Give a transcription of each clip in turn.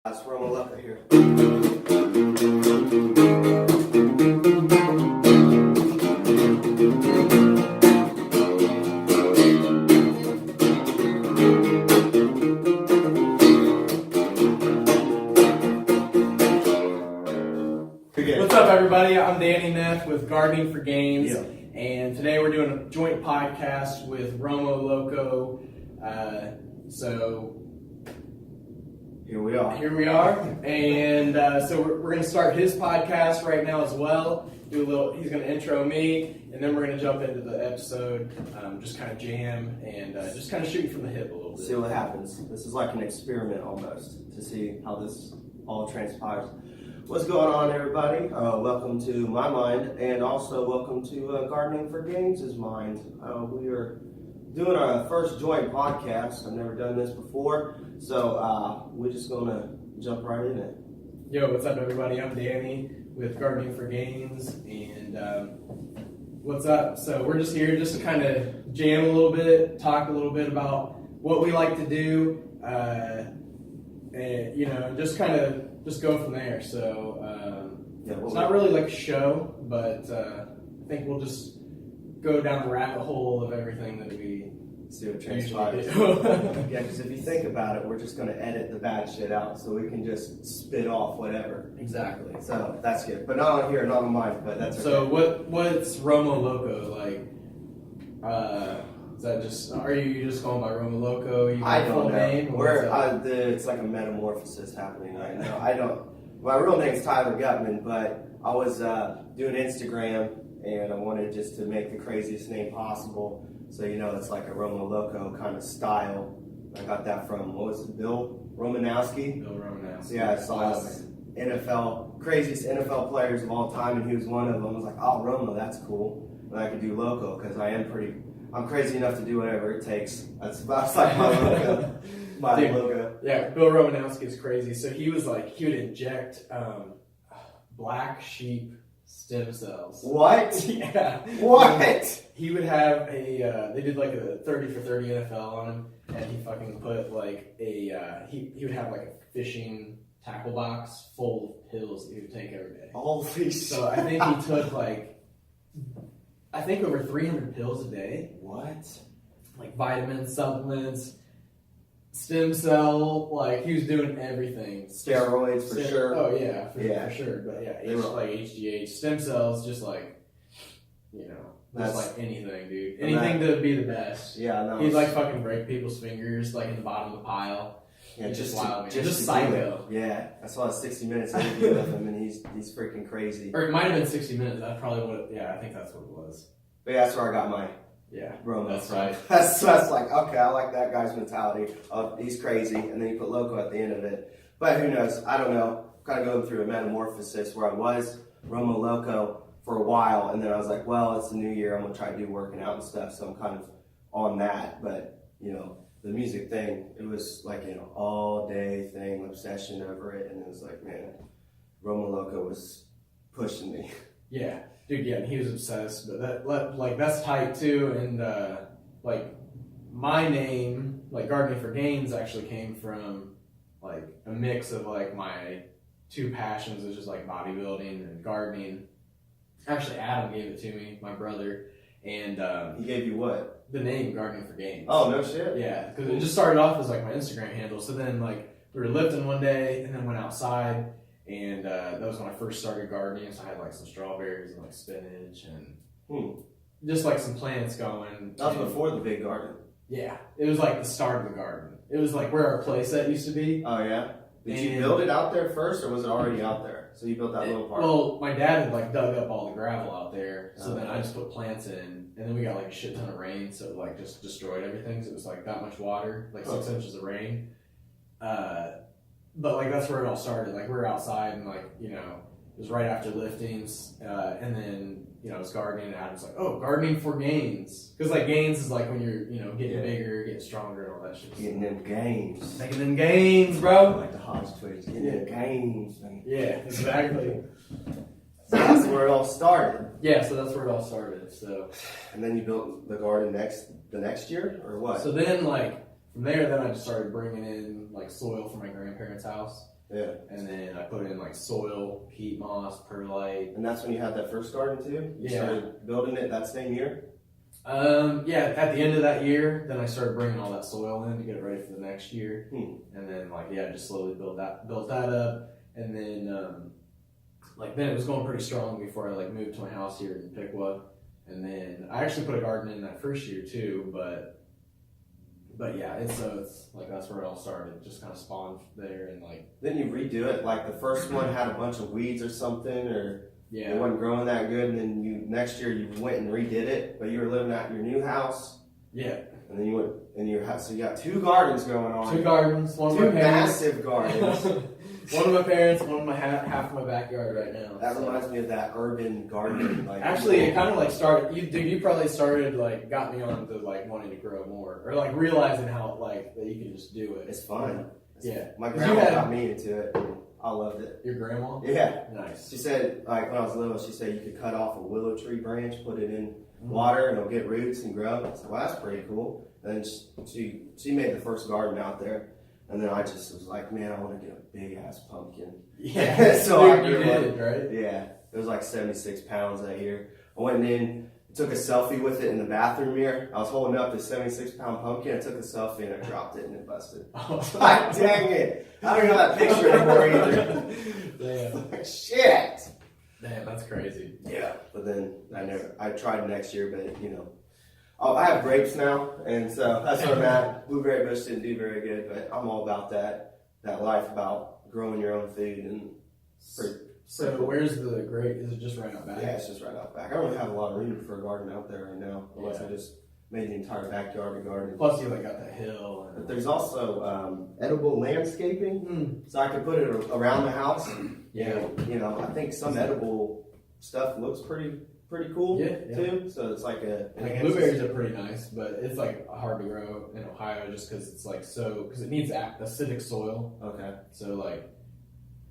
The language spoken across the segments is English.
That's Romo Loco here. What's up, everybody? I'm Danny Neff with Gardening for Gains, Yeah. and today we're doing a joint podcast with Romo Loco. So Here we are. And so we're going to start his podcast right now as well. He's going to intro me, and then we're going to jump into the episode, just kind of jam and just kind of shoot from the hip a little bit. See what happens. This is like an experiment almost to see how this all transpires. What's going on, everybody? Welcome to my mind, and also welcome to Gardening for Gains' mind. We are doing our first joint podcast. I've never done this before, so we're just gonna jump right in it. Yo, what's up, everybody? I'm Danny with Gardening for Gains, and what's up? So we're just here just to kind of jam a little bit, talk a little bit about what we like to do, and just kind of just go from there. So it's not really like a show, but I think we'll just go down the rabbit hole of everything that we see what transpires. Yeah, because if you think about it, we're just going to edit the bad shit out so we can just spit off whatever. Exactly. So that's good. But not on here, not on mine, but that's okay. So what's Romo Loco like? Is that just, are you just going by Romo Loco? I don't know. Name, it's like a metamorphosis happening right now. My real name's Tyler Gutman, but I was doing Instagram and I wanted just to make the craziest name possible. So, it's like a Romo Loco kind of style. I got that from, what was it, Bill Romanowski? Bill Romanowski. Yeah, I saw his craziest NFL players of all time, and he was one of them. I was like, oh, Romo, that's cool. And I could do Loco, because I'm crazy enough to do whatever it takes. That's like my logo. Logo. Yeah, Bill Romanowski is crazy. So he was like, he would inject black sheep stem cells. What? Yeah. What? He would have they did like a 30 for 30 NFL on him, and he fucking put like he would have like a fishing tackle box full of pills that he would take every day. Holy shit. So I think he took over 300 pills a day. What? Like vitamins, supplements, stem cell, like he was doing everything. Steroids for sure. Oh yeah, for sure. But yeah, like HGH, stem cells, just like, just like anything, dude. Anything to be the best. Yeah, no. He'd like fucking break people's fingers, like in the bottom of the pile. Yeah, just wild, man. Just psycho. Yeah, I saw a 60 Minutes interview with him, and he's freaking crazy. Or it might have been 60 Minutes. That's probably what. Yeah, I think that's what it was. But yeah, that's where I got my Romo. That's right. That's like, okay, I like that guy's mentality. He's crazy, and then you put Loco at the end of it. But who knows? I don't know. Kind of going through a metamorphosis where I was Romo Loco for a while, and then I was like, well, it's the new year. I'm gonna try to do working out and stuff, so I'm kind of on that. But the music thing, it was like all day thing, obsession over it, and it was like, man, Romo Loco was pushing me. Yeah. Dude, yeah, he was obsessed, but that's tight too, and my name, Gardening for Gains, actually came from like a mix of like my two passions, which is like bodybuilding and gardening. Actually, Adam gave it to me, my brother, and he gave you what? The name Gardening for Gains. Oh, no shit. Yeah, because it just started off as like my Instagram handle. So then we were lifting one day, and then went outside. And that was when I first started gardening, so I had like some strawberries and like spinach and just like some plants going. That was before the big garden. Yeah, it was like the start of the garden. It was like where our playset used to be. Oh yeah? Did you build it out there first, or was it already out there? So you built that little part? Well, my dad had like dug up all the gravel out there, so then I just put plants in, and then we got like a shit ton of rain, so it like just destroyed everything. So it was like that much water, like 6 inches of rain. But like that's where it all started. Like we were outside, and it was right after liftings, and then I was gardening, and Adam's like, "Oh, gardening for gains," because like gains is like when you're getting bigger, getting stronger, and all that shit. Getting them gains, making them gains, bro. Like the Hodge twins, getting them gains. Man. Yeah, exactly. So that's where it all started. Yeah, so that's where it all started. So, and then you built the garden the next year, or what? So then from there, then I just started bringing in like soil from my grandparents' house, Yeah. And then I put in like soil, peat moss, perlite. And that's when you had that first garden too? You started building it that same year? Yeah, at the end of that year, then I started bringing all that soil in to get it ready for the next year. And then just slowly built that up. And then then it was going pretty strong before I moved to my house here in Piqua. And then I actually put a garden in that first year too, but yeah, it's that's where it all started. Just kind of spawned there and Then you redo it, the first one had a bunch of weeds or something, or yeah, it wasn't growing that good, and then next year you went and redid it, but you were living at your new house. Yeah. And then you went in your house, so you got 2 gardens going on. 2 gardens, one of 2 my parents. massive gardens. One of my parents, one of my half of my backyard right now. That reminds me of that urban gardening. Actually, it kind of started. You probably started got me on to wanting to grow more, or realizing how that you can just do it. It's fun. Yeah, my grandma got me into it. I loved it. Your grandma? Yeah. Nice. She said when I was little, she said you could cut off a willow tree branch, put it in water, and it'll get roots and grow. I said, well, that's pretty cool. And then she made the first garden out there. And then I just was like, man, I want to get a big ass pumpkin. Yeah. So I grew did, right? Yeah. It was 76 pounds that year. I went in, took a selfie with it in the bathroom mirror. I was holding up this 76-pound pumpkin. I took a selfie and I dropped it and it busted. God dang it. I don't know that picture anymore either. Damn. Shit. Damn, that's crazy. Yeah. But then I tried next year, but I have grapes now, and so that's where I'm at. Blueberry bush didn't do very good, but I'm all about that life, about growing your own food. And so where's the grape? Is it just right out back? Yeah, it's just right out back. I don't really have a lot of room for a garden out there right now, unless I just made the entire backyard a garden. Plus you got that hill. But there's also edible landscaping, so I can put it around the house. Yeah. I think some edible stuff looks pretty cool too. So it's blueberries are pretty nice, but it's hard to grow in Ohio just because it's because it needs acidic soil. Okay. So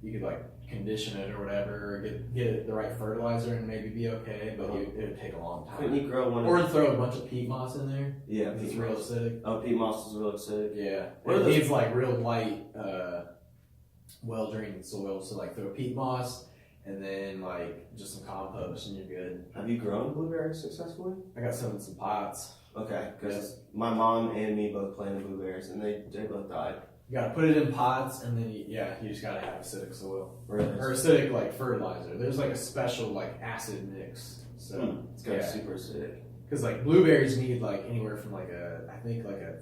you could condition it or whatever, or get the right fertilizer and maybe be okay, but it would take a long time. Couldn't you grow one? Or throw a bunch of peat moss in there. Yeah, it's real acidic. Oh, peat moss is real acidic. Yeah, it needs real light, well drained soil. So throw peat moss. And then just some compost and you're good. Have you grown blueberries successfully? I got some in some pots. Okay, because my mom and me both planted blueberries and they both died. You gotta put it in pots and then you just gotta have acidic soil. Really? Or acidic fertilizer. There's a special acid mix. So it's got super acidic. Because blueberries need anywhere from I think a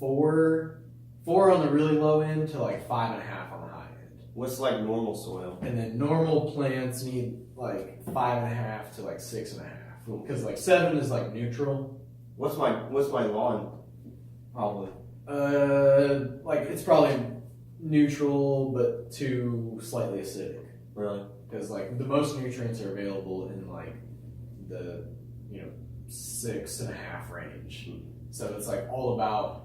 4 on the really low end to 5.5 on the high end. What's normal soil? And then normal plants need 5.5 to 6.5. Because 7 is neutral. What's my lawn? Probably. It's probably neutral but too slightly acidic. Really? Because the most nutrients are available in the 6.5 range. So it's all about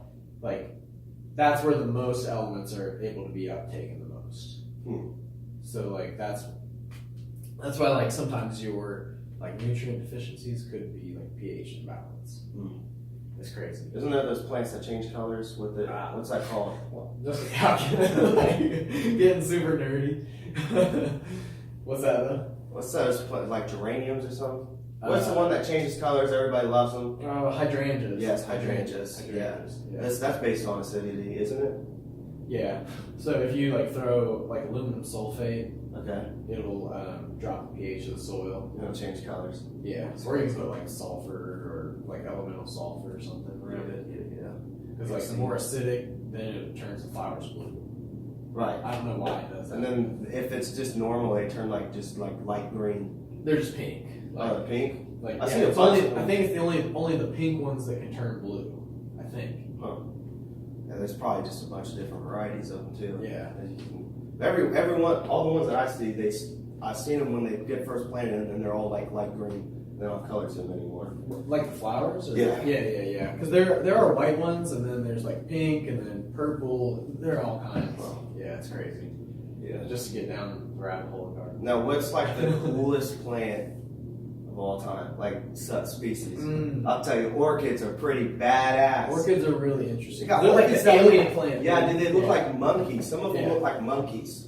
that's where the most elements are able to be uptaken the most. So that's why sometimes your nutrient deficiencies could be pH imbalance. It's crazy. Isn't there those plants that change colors with it? What's that called? Well, just getting super nerdy. What's that though? What's those geraniums or something? What's the one that changes colors? Everybody loves them. Hydrangeas. Yes, hydrangeas. Yeah. That's based on acidity, isn't it? Yeah. So if you throw aluminum sulfate, okay, it'll drop the pH of the soil. It'll change colors. Yeah. Or you can put sulfur or elemental sulfur or something around it. Yeah. Because the more acidic, then it turns the flowers blue. Right. I don't know why it does that. And then if it's just normal, they turn just light green. They're just pink. Pink. I think it's the only the pink ones that can turn blue. I think. Huh. Yeah, there's probably just a bunch of different varieties of them too. Yeah. Everyone, all the ones that I see, I've seen them when they get first planted, and they're all light green. They don't have colors in them anymore. The flowers? Or Yeah. Yeah. Because there are white ones, and then there's pink, and then purple. They're all kinds. Yeah, it's crazy. Yeah, just to get down the rabbit hole of garden. Now, what's the coolest plant of all time, like species. I'll tell you, orchids are pretty badass. Orchids are really interesting. They're like the alien plant. Yeah, they look like monkeys. Some of them look like monkeys.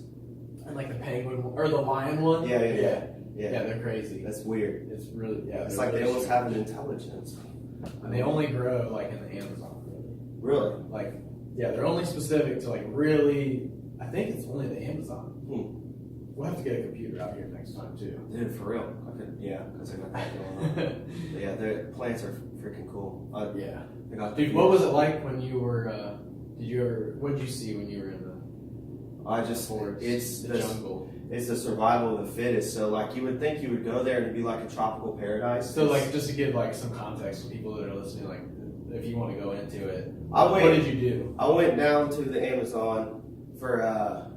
And like the penguin or the lion one. Yeah, they're crazy. That's weird. It's really It's like they almost have an intelligence. And they only grow like in the Amazon. Really? Like, they're only specific to like really. I think it's only the Amazon. We'll have to get a computer out here next time too. Dude, for real. Because I got that going on. Yeah, the plants are freaking cool. Dude, what was it like when you were? What did you see when you were in it's the jungle? It's the survival of the fittest. So like you would think you would go there and it'd be like a tropical paradise. So like just to give like some context to people that are listening, like if you want to go into it, what did you do? I went down to the Amazon for a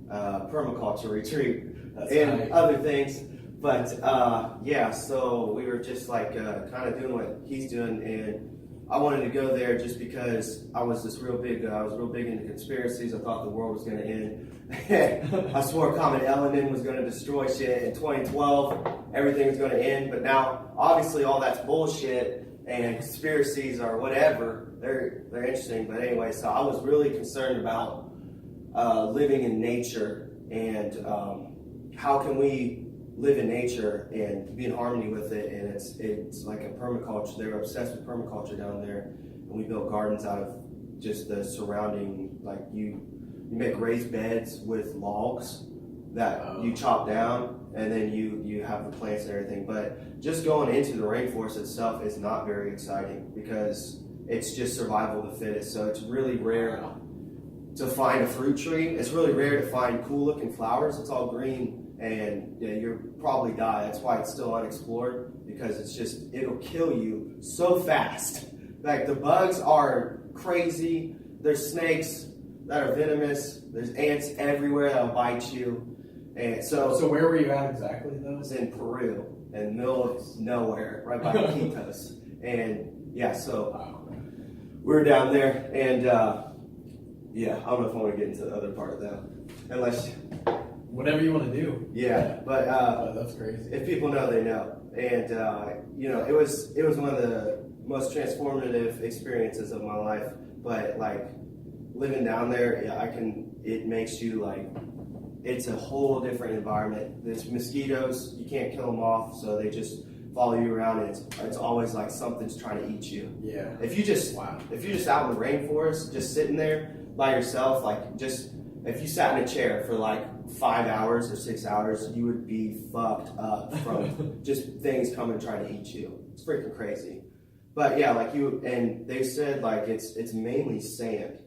permaculture retreat and other things. But so we were just like kind of doing what he's doing, and I wanted to go there just because I was real big into conspiracies. I thought the world was going to end. I swore Comet Element was going to destroy shit in 2012. Everything was going to end, but now obviously all that's bullshit, and conspiracies or whatever, they're interesting. But anyway, so I was really concerned about living in nature and how can we live in nature and be in harmony with it. And it's like a permaculture. They were obsessed with permaculture down there, and we built gardens out of just the surrounding. Like you make raised beds with logs that you chop down, and then you have the plants and everything. But just going into the rainforest itself is not very exciting because it's just survival of the fittest. So it's really rare to find a fruit tree. It's really rare to find cool looking flowers. It's all green. And you'll probably die. That's why it's still unexplored, because it'll kill you so fast. Like the bugs are crazy. There's snakes that are venomous. There's ants everywhere that'll bite you. And so where were you at exactly though? I was in Peru, in the middle of nowhere, right by Iquitos. And we were down there, and I don't know if I want to get into the other part though, unless. Whatever you want to do. Yeah, but that's crazy. If people know, they know. And it was one of the most transformative experiences of my life. But like living down there, it makes you like, it's a whole different environment. There's mosquitoes, you can't kill them off, so they just follow you around, and it's always like something's trying to eat you. Yeah. If you're just out in the rainforest, just sitting there by yourself, if you sat in a chair for like 5 hours or 6 hours, you would be fucked up from just things coming trying to eat you. It's freaking crazy. But yeah, and they said like it's mainly sand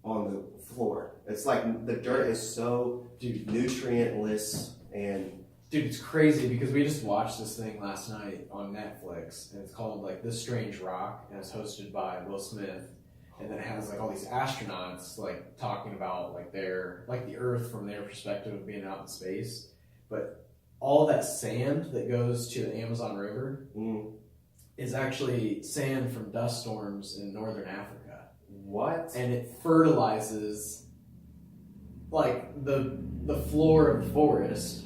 on the floor. It's like the dirt is so nutrientless, and it's crazy because we just watched this thing last night on Netflix, and it's called like This Strange Rock, and it's hosted by Will Smith. And then it has like all these astronauts like talking about like the Earth from their perspective of being out in space. But all that sand that goes to the Amazon River is actually sand from dust storms in northern Africa. What? And it fertilizes like the floor of the forest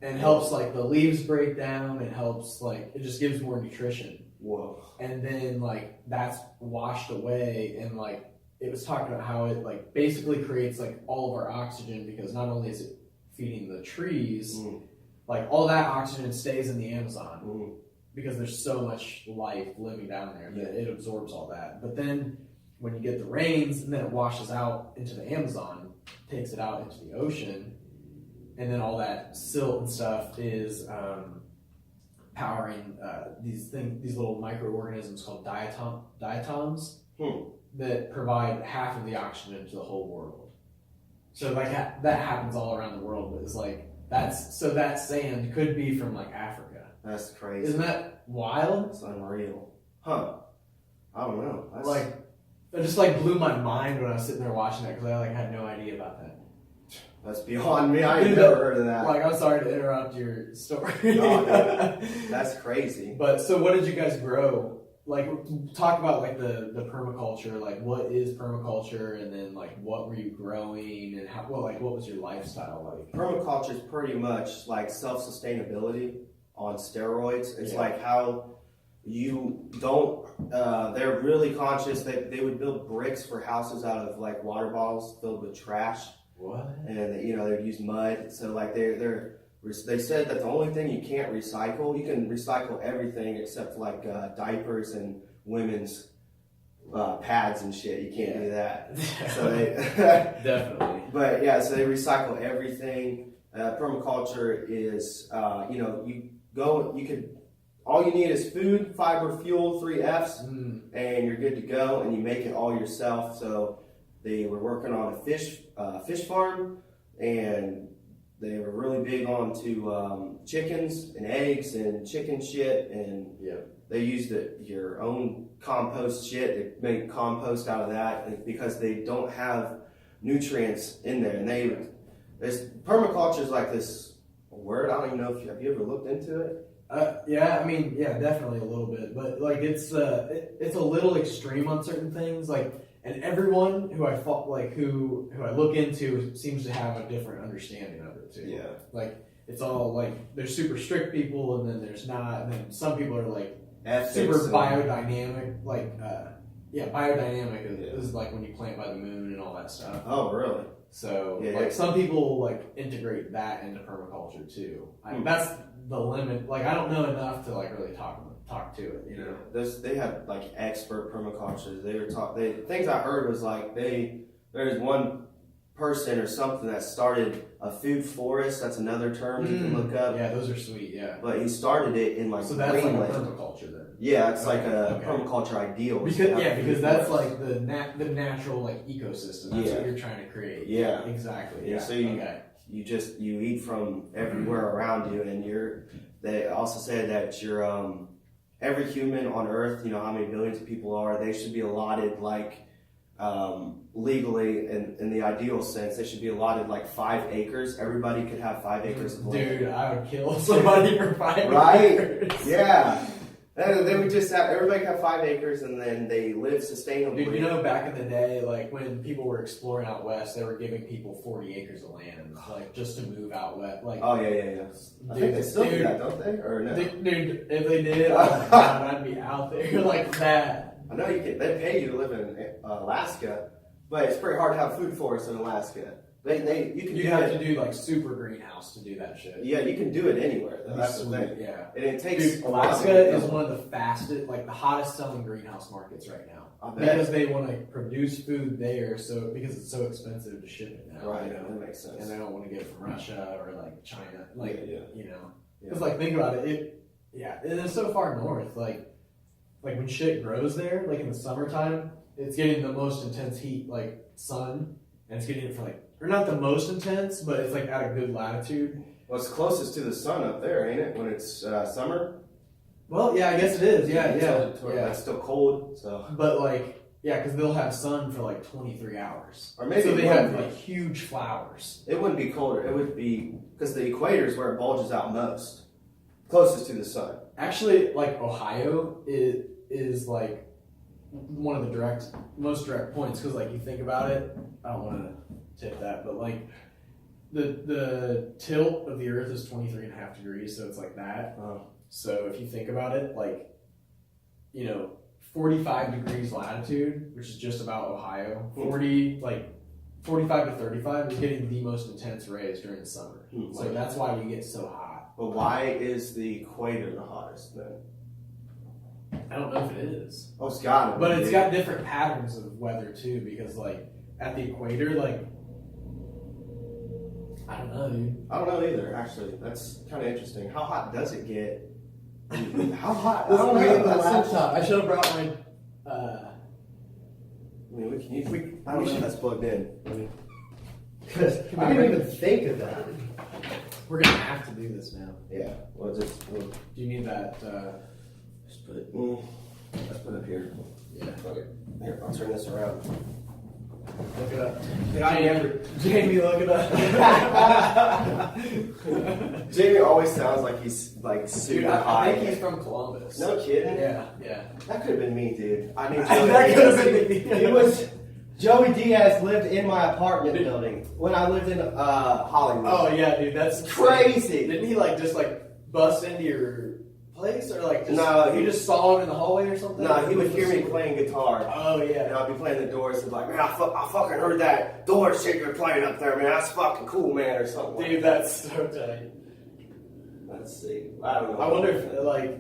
and helps like the leaves break down. It helps it just gives more nutrition. Whoa. And then like that's washed away, and like it was talking about how it like basically creates like all of our oxygen, because not only is it feeding the trees, like all that oxygen stays in the Amazon because there's so much life living down there that it absorbs all that. But then when you get the rains, and then it washes out into the Amazon, takes it out into the ocean, and then all that silt and stuff is powering these little microorganisms called diatoms that provide half of the oxygen to the whole world. So like that happens all around the world, but it's like that sand could be from like Africa. That's crazy. Isn't that wild? It's unreal. Huh. I don't know. It just like blew my mind when I was sitting there watching that, because I like had no idea about that. That's beyond me. I ain't never heard of that. Like, I'm sorry to interrupt your story. No, that's crazy. But so what did you guys grow? Like, talk about like the permaculture, like what is permaculture, and then like what were you growing, and what was your lifestyle like? Permaculture is pretty much like self-sustainability on steroids. It's Yeah. like how you don't, they're really conscious that they would build bricks for houses out of like water bottles filled with trash. What? And you know, they'd use mud. So like they said that the only thing you can't recycle, you can recycle everything except like diapers and women's pads and shit. You can't do that. So they Definitely. But yeah, so they recycle everything. Permaculture is, you know, all you need is food, fiber, fuel, 3 F's, and you're good to go. And you make it all yourself. So they were working on a fish farm, and they were really big on to chickens and eggs and chicken shit, and they used your own compost shit. They make compost out of that because they don't have nutrients in there. And permaculture is like this word. I don't even know if have you ever looked into it. Yeah, I mean, yeah, definitely a little bit, but like it's a little extreme on certain things, like, and everyone who who I look into seems to have a different understanding of it too. Yeah, like it's all like there's super strict people, and then there's not, and then some people are like ethics super biodynamic, like biodynamic is like when you plant by the moon and all that stuff. Oh, really? So some people like integrate that into permaculture too. That's the limit. Like I don't know enough to like really talk to it. You know, they have like expert permacultures. Things I heard was like there's one person or something that started a food forest. That's another term you can look up. Yeah, those are sweet. Yeah, but he started it in like so that's Greenland. like a permaculture then. Yeah, it's like a permaculture ideal. Because that's like the natural like ecosystem. That's what you're trying to create. Yeah, exactly. Yeah. Yeah. So you eat from everywhere around you, and they also say that you're every human on Earth, you know how many billions of people are, they should be allotted like legally in the ideal sense, they should be allotted like 5 acres. Everybody could have 5 acres of land. Dude, I would kill somebody for 5 acres. Right? Yeah. They would just have, everybody could have 5 acres, and then they live sustainably. Dude, you know, back in the day, like when people were exploring out west, they were giving people 40 acres of land, like just to move out west. Like, oh yeah. I think they still do that, don't they? Or no? Dude, if they did, oh my god, I'd be out there like that. I know they pay you to live in Alaska, but it's pretty hard to have food forests in Alaska. You have to do like super greenhouse to do that shit. Yeah, you can do it anywhere though. That's the thing. Yeah, and it takes. Alaska is one of the fastest, like the hottest selling greenhouse markets right now. Because they want to produce food there, so because it's so expensive to ship it now. Right, you know? that makes sense. And they don't want to get it from Russia or like China, like you know. Yeah. Because like think about it, and it's so far north, like when shit grows there, like in the summertime, it's getting the most intense heat, like sun, and it's getting it for like. Or not the most intense, but it's like at a good latitude. Well, it's closest to the sun up there, ain't it? When it's summer. Well, yeah, I guess it is. Yeah. It's still cold, so. But like, because they'll have sun for like 23 hours. Or maybe so they have like huge flowers. It wouldn't be colder. It would be because the equator is where it bulges out most, closest to the sun. Actually, like Ohio is like one of the most direct points because like you think about it. I don't want to tip that, but like the tilt of the earth is 23.5 degrees, so it's like that. So if you think about it, like 45 degrees latitude, which is just about Ohio, 45 to 35 is getting the most intense rays during the summer. So that's why we get so hot. But why is the equator the hottest then? I don't know if it is. Oh, it's got it. But it's got different patterns of weather too, because like at the equator, like I don't know, dude. I don't know either, actually. That's kind of interesting. How hot does it get? How hot? I don't know. The laptop. I should have brought my. I mean, we can use. I don't know if that's plugged in. Because I didn't even think of that. We're gonna have to do this now. Yeah. Well, do you need that? Just put it. Let's put it up here. Yeah. Okay. Here, I'll turn this around. Look it up. Jamie, look it up. Jamie always sounds like he's like super high. I think he's from Columbus. No kidding. Yeah. That could have been me, dude. I knew that could have been me. It was Joey Diaz lived in my apartment building when I lived in Hollywood. Oh yeah, dude, that's crazy. Didn't he like just like bust into your place, or like just, No, you just saw him in the hallway or something? No, he would hear me playing guitar. Oh And yeah. I'd be playing the Doors and like, man, I fucking heard that door shit you're playing up there, man. That's fucking cool, man, or something. Dude, like that's so tight. Let's see. I don't know. I wonder if like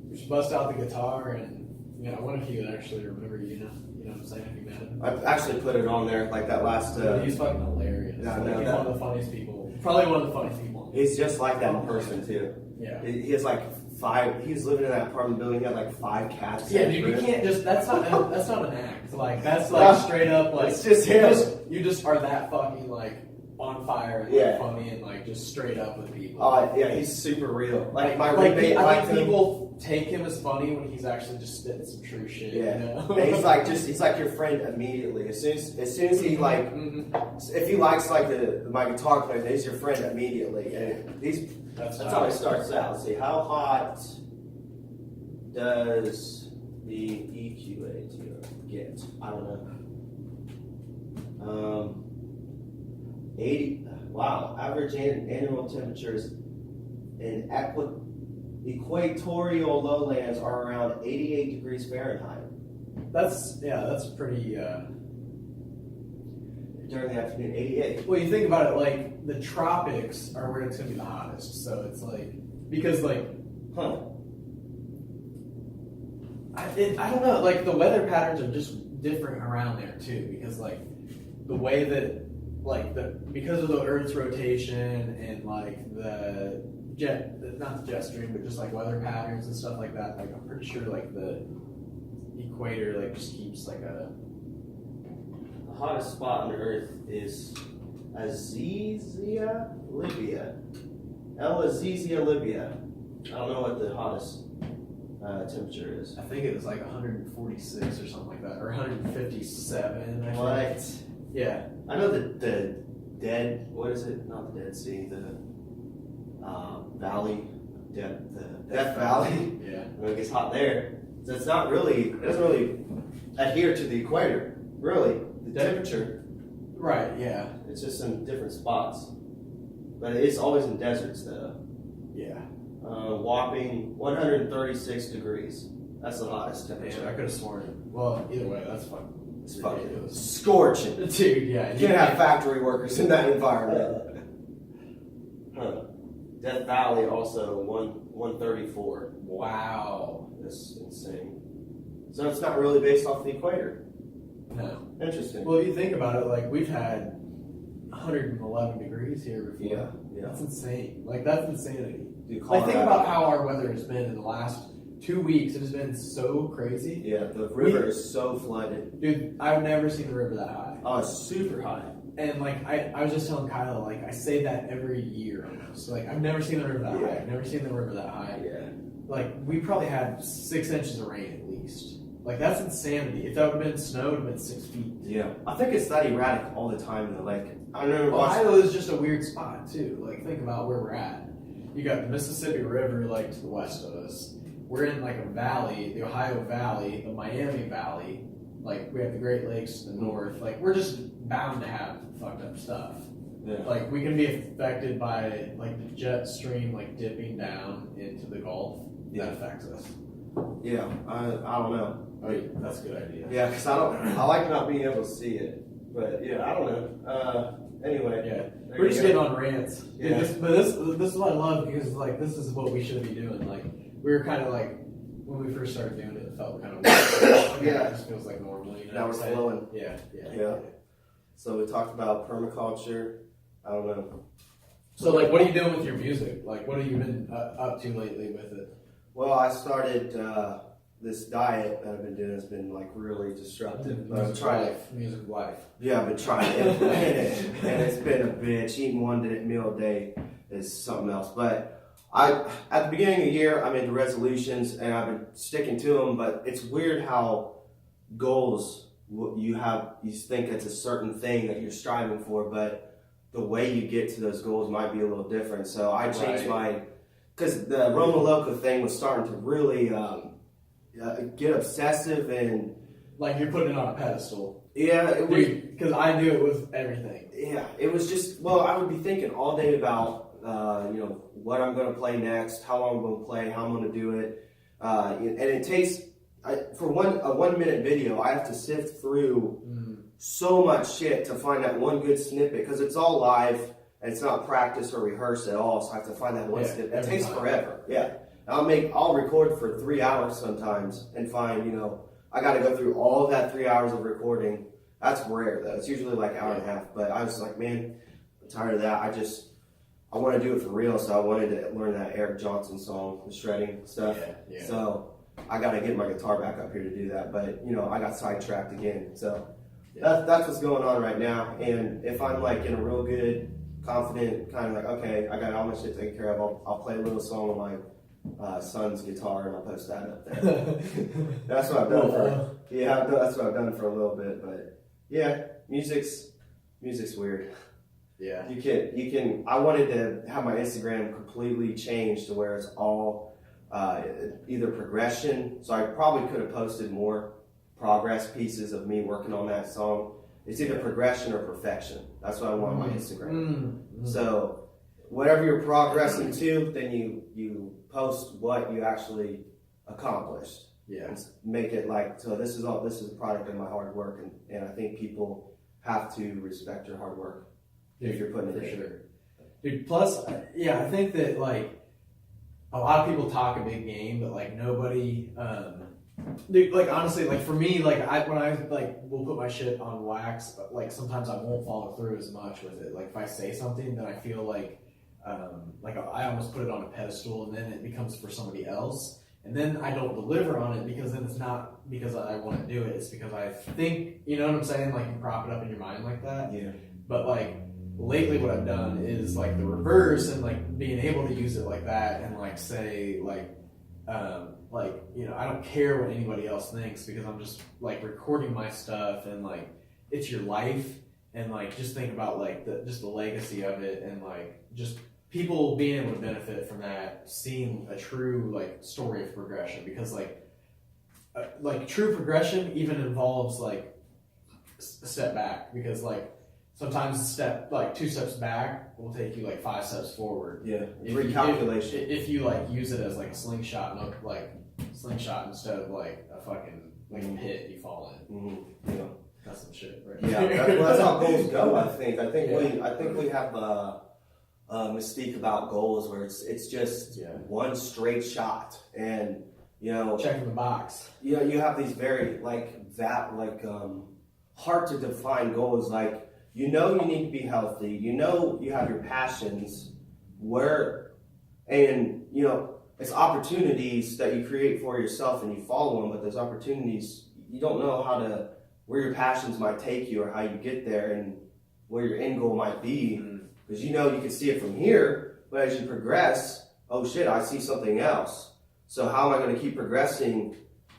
we should bust out the guitar and I wonder if he would actually remember you know what I'm saying, if you met him. I actually put it on there like that last. He's fucking hilarious. Yeah, Like, no, he's that- one of the funniest people. Probably one of the funniest people. He's just like that in person too. Yeah. He has like 5. He was living in that apartment building. He had like 5 cats. Yeah, dude, you can't just. That's not an act. Like that's like straight up. Like It's just him. You just are that fucking like on fire and Yeah. funny and like just straight up with people. Yeah, he's super real. Like my Like, roommate I liked think him. people take him as funny when he's actually just spitting some true shit. Yeah, You know? and he's like your friend immediately. As soon as he like, Mhm. if he likes like my guitar player, he's your friend immediately. And That's that's how it starts out. Let's see, how hot does the EQA get? I don't know. 80. Wow, average annual temperatures in equatorial lowlands are around 88 degrees Fahrenheit That's pretty. during the afternoon. 88. Well, you think about it, like the tropics are where it's gonna be the hottest. So it's like because like Huh. I don't know, like the weather patterns are just different around there too, because like the way that because of the Earth's rotation and like not the jet stream, but just like weather patterns and stuff like that. Like I'm pretty sure like the equator like just keeps like a. The hottest spot on Earth is Azizia, Libya. El Azizia, Libya. I don't know what the hottest temperature is. I think it was like 146 or something like that, or 157. I think. What? Yeah. I know the dead. What is it? Not the Dead Sea. The valley. The Death Valley. Yeah. When it gets hot there, so it's not really. It doesn't really adhere to the equator. Really, the temperature. Right. Yeah. It's just in different spots, but it's always in deserts though. Yeah. Whopping 136 degrees. That's the hottest Man, I temperature. could have sworn it. Well, either way, that's fucking. It's fucking ridiculous. scorching. Dude, yeah. You can't have factory workers in that environment. Death Valley also 134. Wow. That's insane. So it's not really based off the equator. No. Interesting. Well, if you think about it, like we've had 111 degrees here before. Yeah. That's insane. Like that's insanity. Dude, Like think Colorado- about how our weather has been in the last 2 weeks. It has been so crazy. Yeah, the river is so flooded. Dude, I've never seen the river that high. Oh, it's super high. And like I was just telling Kyla, like I say that every year almost. Like I've never seen the river that Yeah. high. I've never seen the river that high. Yeah. Like we probably had 6 inches of rain at least. Like that's insanity. If that would have been snow, it would have been 6 feet. Yeah. I think it's that erratic all the time in the lake. I remember watching. Ohio is just a weird spot too. Like think about where we're at. You got the Mississippi River like to the west of us. We're in like a valley, the Ohio Valley, the Miami Valley. Like we have the Great Lakes to the north. Like we're just bound to have fucked up stuff. Yeah. Like we can be affected by like the jet stream like dipping down into the Gulf. Yeah. That affects us. Yeah. I don't know. Oh, yeah, that's a good idea. Yeah, because I like not being able to see it. But yeah, I don't know. Anyway. Yeah. There We're you just go. getting on rants. Dude, Yeah. this is what I love because like this is what we should be doing. Like we were kind of like when we first started doing it, it felt kind of weird. Yeah. It just feels like normal. You know Now what we're I'm saying? flowing. Yeah. Yeah. So we talked about permaculture. I don't know. So like, what are you doing with your music? Like, what have you been up to lately with it? Well, I started this diet that I've been doing has been like really disruptive. But I'm trying to. Music life. Yeah, I've been trying to implement it, and it's been a bitch. Eating one meal a day is something else. But at the beginning of the year, I made the resolutions, and I've been sticking to them. But it's weird how goals you think it's a certain thing that you're striving for, but the way you get to those goals might be a little different. So I changed because the Romo Loco thing was starting to really get obsessive and. Like you're putting it on a pedestal. Yeah, it was. Because I do it with everything. Yeah, it was just, well, I would be thinking all day about what I'm going to play next, how long I'm going to play, how I'm going to do it. And it takes, for a 1 minute video, I have to sift through so much shit to find that one good snippet, because it's all live and it's not practiced or rehearsed at all. So I have to find that one snippet. It takes forever. Yeah. I'll record for 3 hours sometimes and find, I got to go through all of that 3 hours of recording. That's rare though. It's usually like an hour and a half. But I was like, man, I'm tired of that. I want to do it for real. So I wanted to learn that Eric Johnson song, the shredding stuff. Yeah. So I got to get my guitar back up here to do that. But, I got sidetracked again. So that's what's going on right now. And if I'm like in a real good, confident kind of like, okay, I got all my shit taken care of, I'll play a little song on my son's guitar and I'll post that up there. That's what I've done that's what I've done for a little bit. But yeah, music's weird. Yeah. You can. I wanted to have my Instagram completely changed to where it's all either progression. So I probably could have posted more progress pieces of me working on that song. It's either progression or perfection. That's what I want on my Instagram. So whatever you're progressing to, then you post what you actually accomplished. Yeah. And make it like, so this is a product of my hard work, and I think people have to respect your hard work. If you're putting it in. Sure. Dude, plus, I think that, like, a lot of people talk a big game, but, like, nobody, dude, like, honestly, like, for me, like, when I, like, will put my shit on wax, but, like, sometimes I won't follow through as much with it. Like, if I say something, then I feel like I almost put it on a pedestal, and then it becomes for somebody else. And then I don't deliver on it, because then it's not because I want to do it. It's because I think, you know what I'm saying? Like, you prop it up in your mind like that. Yeah. But, like, lately what I've done is like the reverse, and like being able to use it like that, and like say I don't care what anybody else thinks, because I'm just like recording my stuff, and like it's your life, and like just think about like the legacy of it, and like just people being able to benefit from that, seeing a true like story of progression, because like true progression even involves like a step back, because like sometimes two steps back will take you like 5 steps forward. Yeah, recalculation. If you like use it as like a slingshot, instead of like a fucking like a pit you fall in. Mm-hmm. Yeah, that's some shit, right? Yeah, that's how goals go. I think we have a mystique about goals where it's just one straight shot, and checking the box. You have these very hard to define goals, like. You need to be healthy. You have your passions, it's opportunities that you create for yourself and you follow them. But those opportunities, you don't know where your passions might take you, or how you get there, and where your end goal might be. Because you can see it from here, but as you progress, oh shit, I see something else. So how am I going to keep progressing?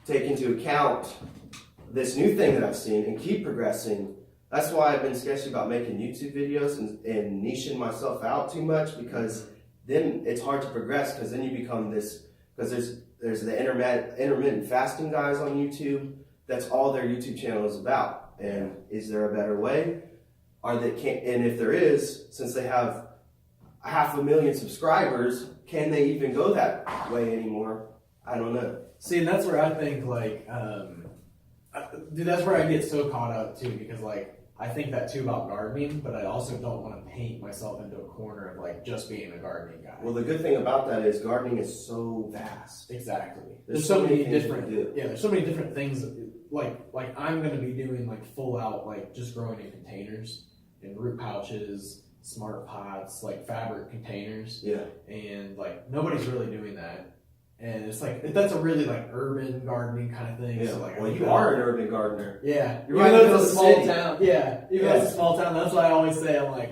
Take into account this new thing that I've seen and keep progressing. That's why I've been sketchy about making YouTube videos and niching myself out too much, because then it's hard to progress, because then you become this, because there's the intermittent fasting guys on YouTube. That's all their YouTube channel is about. And is there a better way? And if there is, since they have 500,000 subscribers, can they even go that way anymore? I don't know. See, and that's where I think dude, that's where I get so caught up too, because like I think that too about gardening, but I also don't want to paint myself into a corner of like just being a gardening guy. Well, the good thing about that is gardening is so vast. Exactly. There's so many different there's so many different things. Like I'm going to be doing like full out like just growing in containers, in root pouches, smart pots, like fabric containers. Yeah. And like nobody's really doing that. And it's like, that's a really like urban gardening kind of thing. Yeah. So like, well, you are an urban gardener. Yeah. You're right in the middle of the small city. town. Yeah. Even though it's a small town, that's why I always say I'm like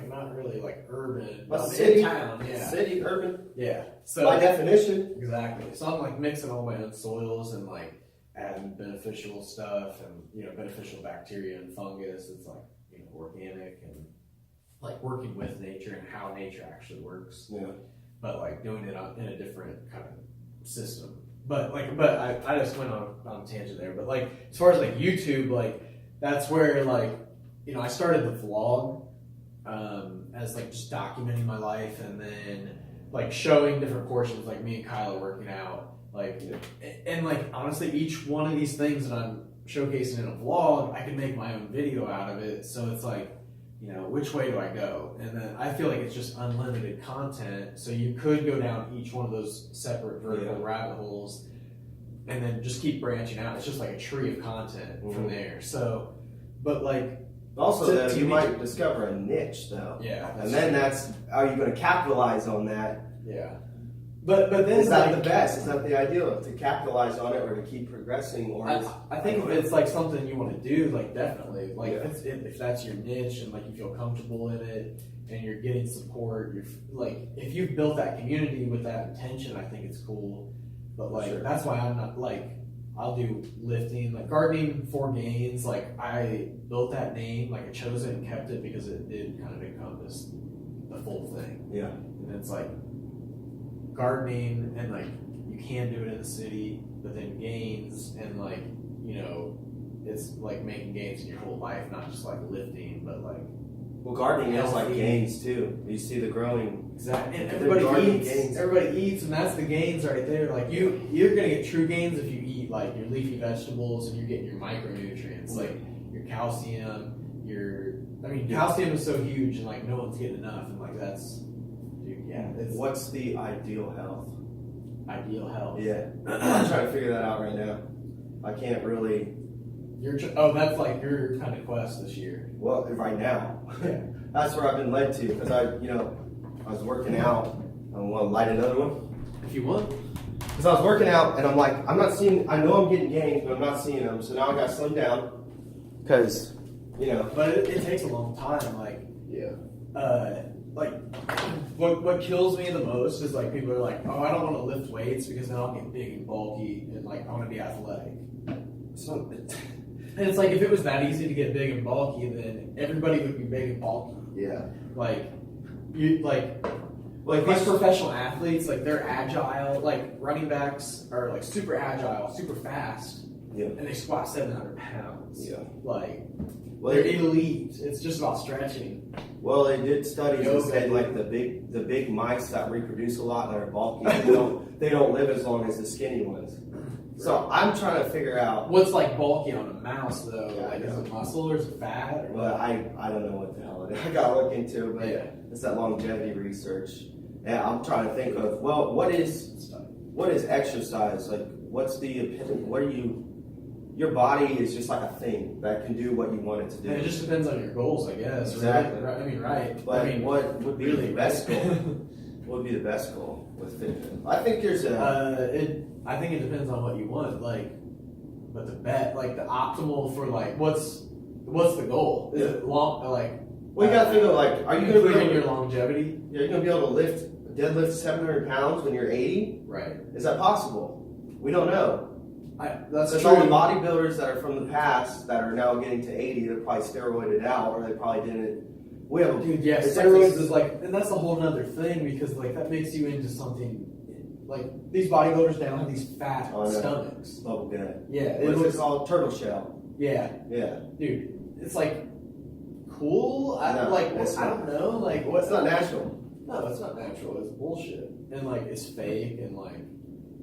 not really like urban. But I'm city, in town. Yeah. City, urban. Yeah. So by definition. Exactly. So I'm like mixing all my own soils and like adding beneficial stuff and beneficial bacteria and fungus. It's like organic and like working with nature and how nature actually works. Yeah. But like doing it in a different kind of system. But I just went on a tangent there. But like as far as like YouTube, like that's where like I started the vlog, and as like just documenting my life, and then like showing different portions, like me and Kyle working out, like, and like honestly, each one of these things that I'm showcasing in a vlog, I can make my own video out of it. So it's like, you know, which way do I go? And then I feel like it's just unlimited content. So you could go down each one of those separate vertical rabbit holes and then just keep branching out. It's just like a tree of content from there. So, but like, also, though, you might discover a niche, though. Yeah. And then are you going to capitalize on that? Yeah. But then is that like, the best? Is that the ideal, to capitalize on it or to keep progressing? Or I think if it's like something you want to do, like definitely, like if that's your niche and like you feel comfortable in it and you're getting support, you're like, if you've built that community with that intention, I think it's cool. But like that's why I'm not like, I'll do lifting, like gardening for gains. Like I built that name, like I chose it and kept it because it did kind of encompass the full thing. Yeah. And it's like gardening, and like you can do it in the city, but then gains, and like, you know, it's like making gains in your whole life, not just like lifting, but like, well, gardening is like gains too. You see the growing. Exactly. And everybody eats, and that's the gains right there. Like you're gonna get true gains if you eat like your leafy vegetables and you're getting your micronutrients, like your calcium, calcium is so huge, and like no one's getting enough, and like that's, dude, yeah. What's the ideal health? Ideal health. Yeah, I'm trying to figure that out right now. I can't really. That's like your kind of quest this year. Well, right now, Yeah. That's where I've been led to, because I was working out. I want to light another one. If you want. Because I was working out and I'm like, I know I'm getting gains, but I'm not seeing them. So now I got to slim down. Because, But it takes a long time. Like, yeah. Like, what kills me the most is like people are like, oh, I don't want to lift weights because then I'll get big and bulky and like I want to be athletic. So, and it's like, if it was that easy to get big and bulky, then everybody would be big and bulky. Yeah. Like these professional athletes, like they're agile, like running backs are like super agile, super fast, and they squat 700 pounds. Yeah. Like, they're elite. It's just about stretching. Well, they did studies that said like the big mice that reproduce a lot that are bulky, they don't live as long as the skinny ones. So I'm trying to figure out what's like bulky on a mouse though. Yeah, like, is it muscle or is it fat? Or well, I don't know what the hell it is. I gotta look into it, but it's that longevity research. And I'm trying to think of, well, what is exercise? Like, what's the opinion? What are you? Your body is just like a thing that can do what you want it to do. And it just depends on your goals, I guess. Exactly. Right? I mean, right. But what would be the best goal? What would be the best goal with fitness? I think there's I think it depends on what you want. Like, but the optimal for like, what's the goal? Is it long? Like, well, you gotta think of like, are you gonna be able your longevity? You're gonna be able to deadlift 700 pounds when you're 80? Right. Is that possible? We don't know. That's There's true. all the bodybuilders that are from the past that are now getting to 80. They're probably steroided out, or they probably didn't. Steroids is like, and that's a whole nother thing because like that makes you into something. Like these bodybuilders now have these fat stomachs. Bubble gut. Yeah. It's called turtle shell. Yeah. Yeah. Dude, it's like cool. I don't know. Like, it's not natural. No, it's not natural. It's bullshit. And like, it's fake and like.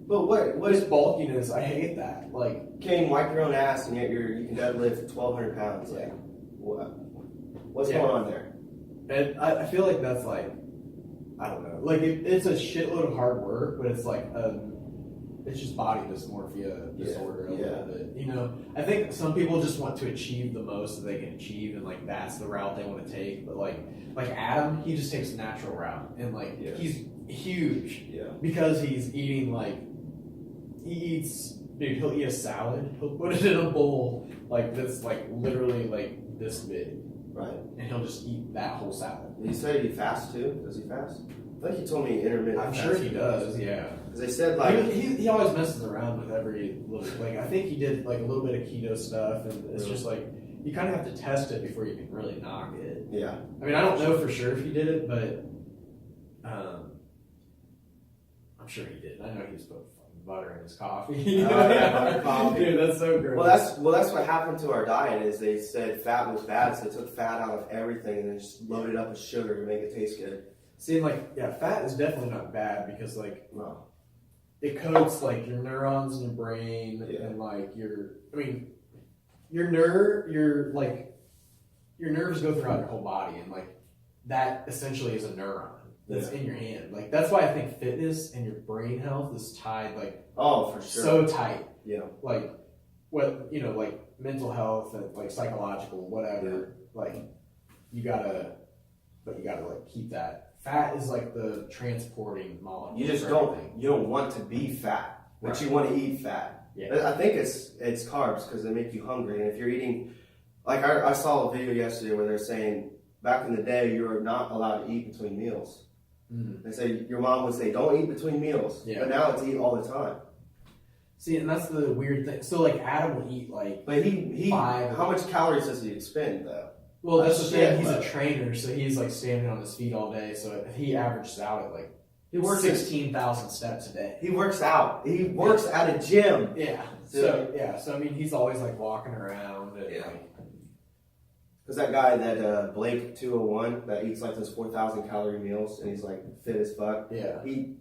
But what is bulkiness? I hate that. Like, can't even wipe your own ass and yet you can deadlift 1,200 pounds. Like, what's going on there? And I feel like that's like, I don't know. Like it's a shitload of hard work, but it's like it's just body dysmorphia disorder a little bit. I think some people just want to achieve the most that they can achieve, and like that's the route they want to take. But like Adam, he just takes the natural route, and like he's huge because he's eating like he'll eat a salad, he'll put it in a bowl like this, like literally like this big. Right. And he'll just eat that whole salad. Did he say he fasts too? Does he fast? I think he told me intermittent. I'm sure he does, yeah. Because they said like he always messes around with every little, like I think he did like a little bit of keto stuff, and it's just like you kind of have to test it before you can really knock it. Yeah. I mean, I don't know for sure if he did it, but I'm sure he did. I know he was both. butter in his coffee. Yeah, butter coffee. Dude, that's so gross. Well, that's what happened to our diet. Is they said fat was bad, so they took fat out of everything and then just loaded up with sugar to make it taste good. See, like, yeah, fat is definitely not bad because, like, No. it coats like your neurons in your brain and like your nerves go throughout your whole body, and like that essentially is a neuron that's in your hand. Like that's why I think fitness and your brain health is tied like for sure, so tight. Yeah. Like what like mental health and like psychological whatever. Like you gotta like keep that. Fat is like the transporting molecule. You just don't want to be fat, but you want to eat fat. Yeah. I think it's carbs because they make you hungry, and if you're eating, like I saw a video yesterday where they're saying back in the day you were not allowed to eat between meals. They say your mom would say don't eat between meals, but now it's eat all the time. See, and that's the weird thing. So like Adam will eat like, but he how much calories does he expend though? Well, that's the thing. He's a trainer, so he's like standing on his feet all day. So he averages out at like 16,000 steps a day. He works out. He works at a gym. Yeah. So I mean, he's always like walking around. And, Because that guy, that Blake 201, that eats like those 4,000 calorie meals, and he's like fit as fuck. Yeah. He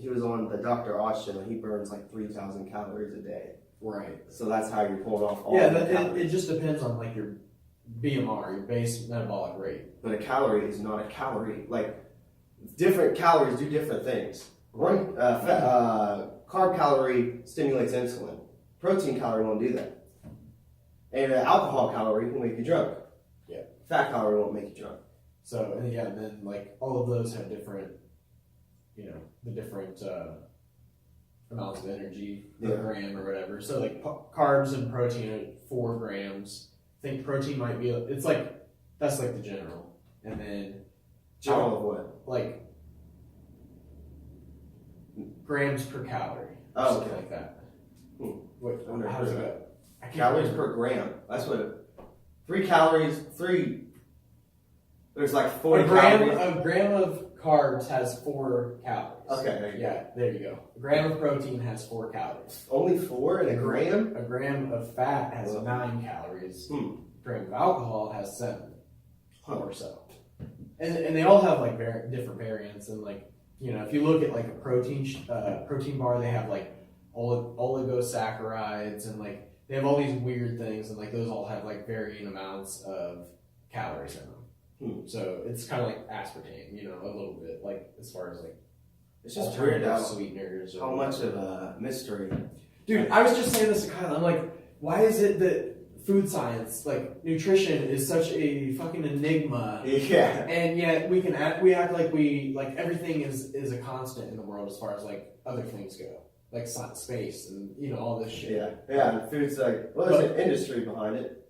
was on the Dr. Oz show, and he burns like 3,000 calories a day. Right. So that's how you're pulling off all the calories. It just depends on like your BMR, your base metabolic rate. But a calorie is not a calorie. Like, different calories do different things. Right. Carb calorie stimulates insulin. Protein calorie won't do that. And an alcohol calorie will make you drunk. Yeah. Fat calorie won't make you drunk. So, and then like all of those have different, the different amounts of energy per gram or whatever. So like carbs and protein are 4 grams. I think protein might be, it's like, that's like the general. And then general of what? Like grams per calorie. Oh, something like that. How does it go? Calories per gram. That's what 3 calories, there's like 40 calories. A gram of carbs has 4 calories. Okay, there you go. A gram of protein has 4 calories. Only 4 in a gram? A gram of fat has 9 calories. A gram of alcohol has 7 or so. And they all have like different variants. And like, if you look at like a protein bar, they have like oligosaccharides and like they have all these weird things, and like those all have like varying amounts of calories in them. So it's kind of like aspartame, a little bit, like as far as like it's just weird how sweeteners. How much of a mystery, dude! I was just saying this to Kyle. I'm like, why is it that food science, like nutrition, is such a fucking enigma? Yeah. And yet we act like everything is a constant in the world as far as like other things go. Like space and all this shit. Yeah. Food's like, there's an industry behind it.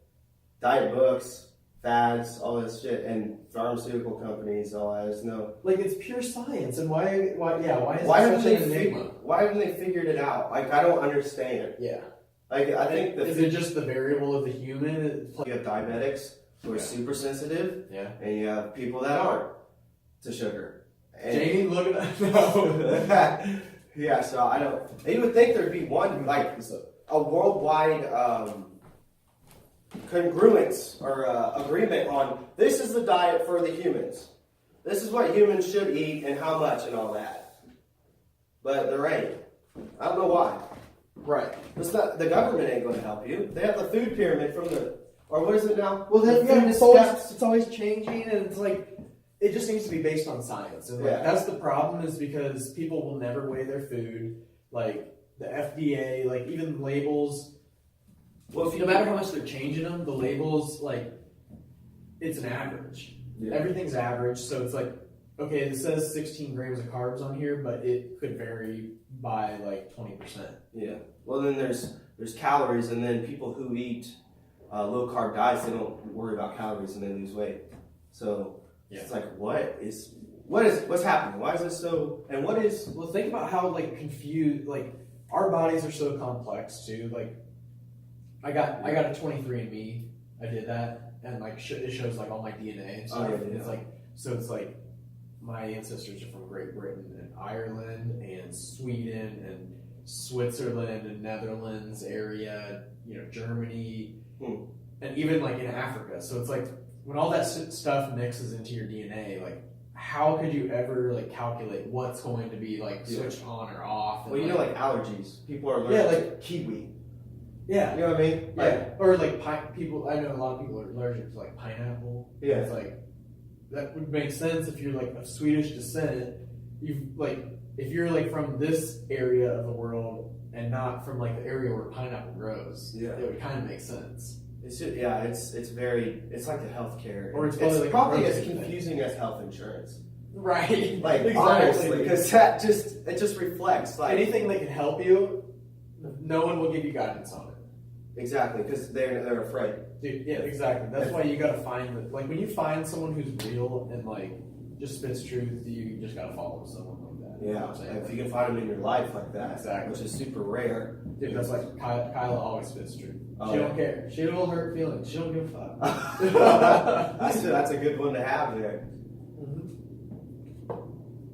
Diet books, fads, all this shit, and pharmaceutical companies, all that. There's no like it's pure science, and why is it such an enigma? Why haven't they figured it out? Like I don't understand. Yeah. Like I think is it just the variable of the human? You have diabetics who are super sensitive, and you have people that aren't to sugar. And Jamie, look at that. No. Yeah, so I don't. You would think there'd be one like a worldwide congruence or agreement on this is the diet for the humans. This is what humans should eat and how much and all that. But there ain't. I don't know why. Right. It's not, the government ain't going to help you. They have the food pyramid from or what is it now? Well, it's always changing, and it's like. It just needs to be based on science. And that's the problem, is because people will never weigh their food. Like the FDA, like even labels. Well, no matter how much they're changing them, the labels, like, it's an average. Yeah. Everything's average. So it's like, okay, it says 16 grams of carbs on here, but it could vary by like 20%. Yeah. Well, then there's calories, and then people who eat low carb diets, they don't worry about calories and they lose weight. So. Yeah. It's like, what's happening? Why is this so, and what is... Well, think about how, like, confused, like, our bodies are so complex, too. Like, I got a 23andMe, I did that, and, like, it shows, like, all my DNA and stuff. It's like, so it's like, my ancestors are from Great Britain and Ireland and Sweden and Switzerland and Netherlands area, Germany, and even like in Africa. So it's like when all that stuff mixes into your DNA, like how could you ever like calculate what's going to be like switched on or off? Well, like allergies. People are allergic to kiwi. Yeah. You know what I mean? Or like people, I know a lot of people are allergic to like pineapple. Yeah. It's like, that would make sense if you're like of Swedish descent. If you're like from this area of the world and not from like the area where pineapple grows, it would kind of make sense. It's just, it's like the healthcare. Or it's probably as confusing as health insurance. Right. Like, exactly. Honestly, because it just reflects like anything that can help you, no one will give you guidance on it. Exactly, because they're afraid. Dude, yeah, exactly. That's why you gotta find like when you find someone who's real and like just spits truth, you just gotta follow someone like that. Yeah, You know what I'm saying? if you can find them in your life like that, Exactly. which is super rare. Dude, that's like Kyla always spits truth. Oh, She don't care. She don't hurt feelings. She don't give a fuck. That's a good one to have there.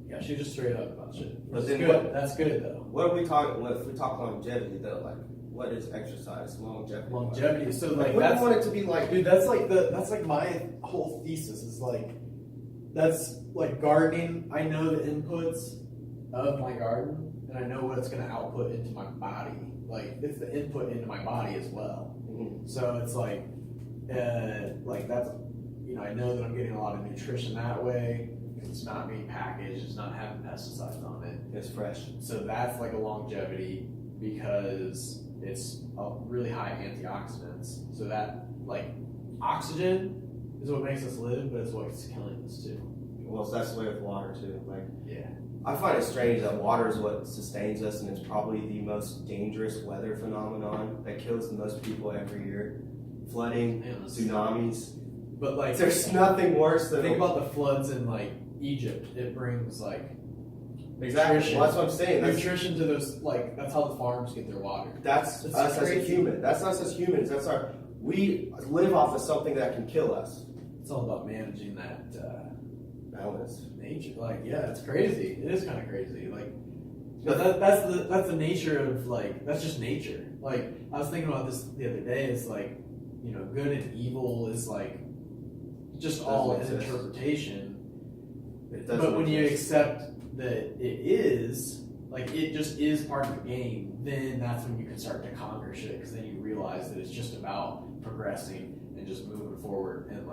Yeah, she just straight up about shit. But That's then good. That's good though. What are we talking? If we talk longevity though, like what is exercise longevity? Longevity. So like what do that's you want it to be like? dude, that's like my whole thesis is like that's like gardening. I know the inputs of my garden and I know what it's gonna output into my body. Like it's the input into my body as well. Mm-hmm. So it's like that's I know that I'm getting a lot of nutrition that way because it's not being packaged, it's not having pesticides on it. It's fresh. So that's like a longevity because it's a really high antioxidants. So that like oxygen is what makes us live, but it's what's killing us too. Well, so that's the way with water too. Like Yeah. I find it strange that water is what sustains us, and it's probably the most dangerous weather phenomenon that kills the most people every year. Flooding, Man, tsunamis. But like There's nothing worse than think about the floods in like Egypt. It brings like exactly. nutrition. Well, that's what I'm saying. Nutrition to those that's how the farms get their water. That's us as a human. That's us as humans. We live off of something that can kill us. It's all about managing that Balance. nature. Like, yeah, it's crazy. It is kind of crazy. Like, but that's the nature of that's just nature. Like, I was thinking about this the other day. It's like, good and evil is like just all an interpretation. But when you accept that it is, it just is part of the game, then that's when you can start to conquer shit, because then you realize that it's just about progressing and just moving forward and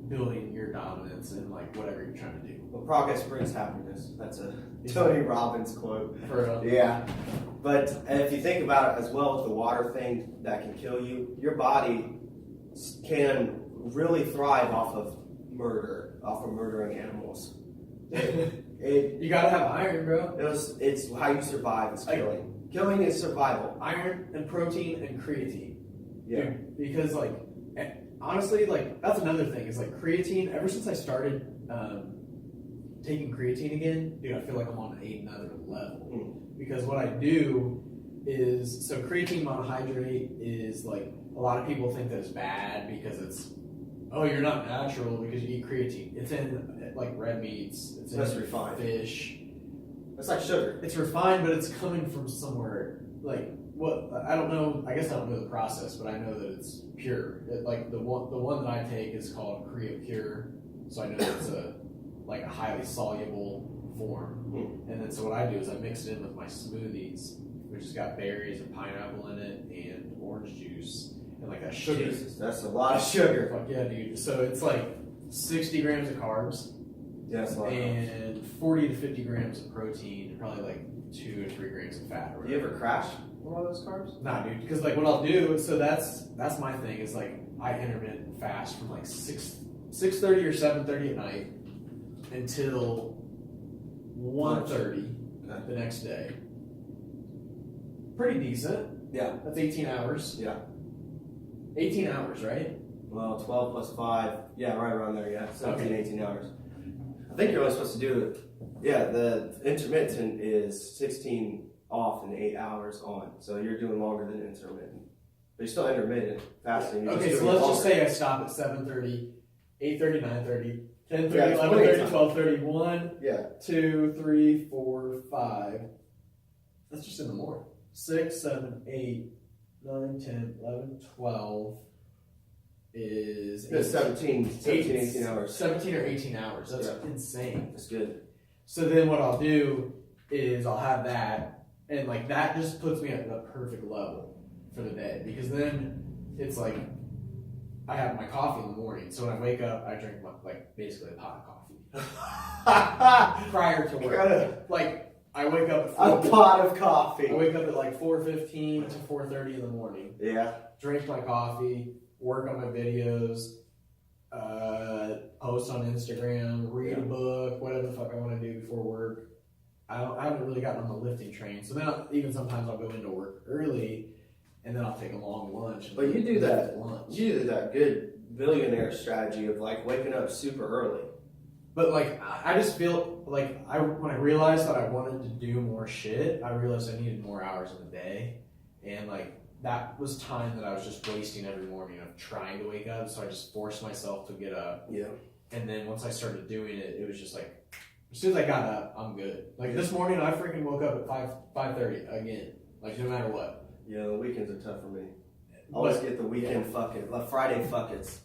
building your dominance and whatever you're trying to do. Well, progress brings happiness. That's a Tony Robbins quote. For Yeah. But if you think about it as well with the water thing that can kill you, your body can really thrive off of murdering animals. You gotta have iron, bro. It's how you survive. It's killing. Killing is survival. Iron and protein and creatine. Yeah. Dude, because honestly, that's another thing. Is creatine. Ever since I started taking creatine again, dude, I feel like I'm on another level. Because what I do is creatine monohydrate is a lot of people think that it's bad because it's you're not natural because you eat creatine. It's in red meats. It's in refined fish. It's like sugar. It's refined, but it's coming from somewhere what I don't know. I guess I don't know the process, but I know that it's pure. The one that I take is called CreaPure, so I know it's a highly soluble form. And then so what I do is I mix it in with my smoothies, which has got berries and pineapple in it and orange juice and that sugar. Jesus, that's a lot of sugar. Fuck yeah, dude. So it's 60 grams of carbs. Yeah, that's a lot. And 40 to 50 grams of protein, and probably 2 to 3 grams of fat. Or Do you ever crash one of those carbs? Nah, dude. Because what I'll do, so that's my thing. Is I intermittent fast from 6:30 or 7:30 at night until 1:30 the next day. Pretty decent. Yeah. That's 18 hours. Yeah. 18 hours, right? Well, 12 plus 5. Yeah, right around there. Yeah, 17, Okay. 18 hours. I think you're only supposed to do the intermittent is 16 off and 8 hours on. So you're doing longer than intermittent. But you're still intermittent fasting. You're Okay, just so doing let's just longer. say I stop at 7:30, 8:30, 9:30, 10:30, Yeah, it's plenty of 11:30, time. 12:30, 1, Yeah. 2, 3, 4, 5. That's just in the morning. 6, 7, 8, 9, 10, 11, 12 is It's 17, 18 hours. 17 or 18 hours. That's insane. That's good. So then what I'll do is I'll have that, and like that just puts me at the perfect level for the day, because then it's like I have my coffee in the morning. So when I wake up, I drink basically a pot of coffee prior to work. Like I wake up at a pot of coffee. I wake up at like 4:15 to 4:30 in the morning. Yeah. Drink my coffee, work on my videos, post on Instagram, read a book, whatever the fuck I want to do before work. I haven't really gotten on the lifting train, so then even sometimes I'll go into work early, and then I'll take a long lunch. But you do that. Lunch. You do that good billionaire strategy of like waking up super early. But like I just feel like when I realized that I wanted to do more shit, I realized I needed more hours in the day, and like that was time that I was just wasting every morning of trying to wake up. So I just forced myself to get up. Yeah. And then once I started doing it, it was just like, as soon as I got up, I'm good. Like this morning, I freaking woke up at 5:30 again. Like no matter what. Yeah, the weekends are tough for me. I always get the weekend Friday fuckets.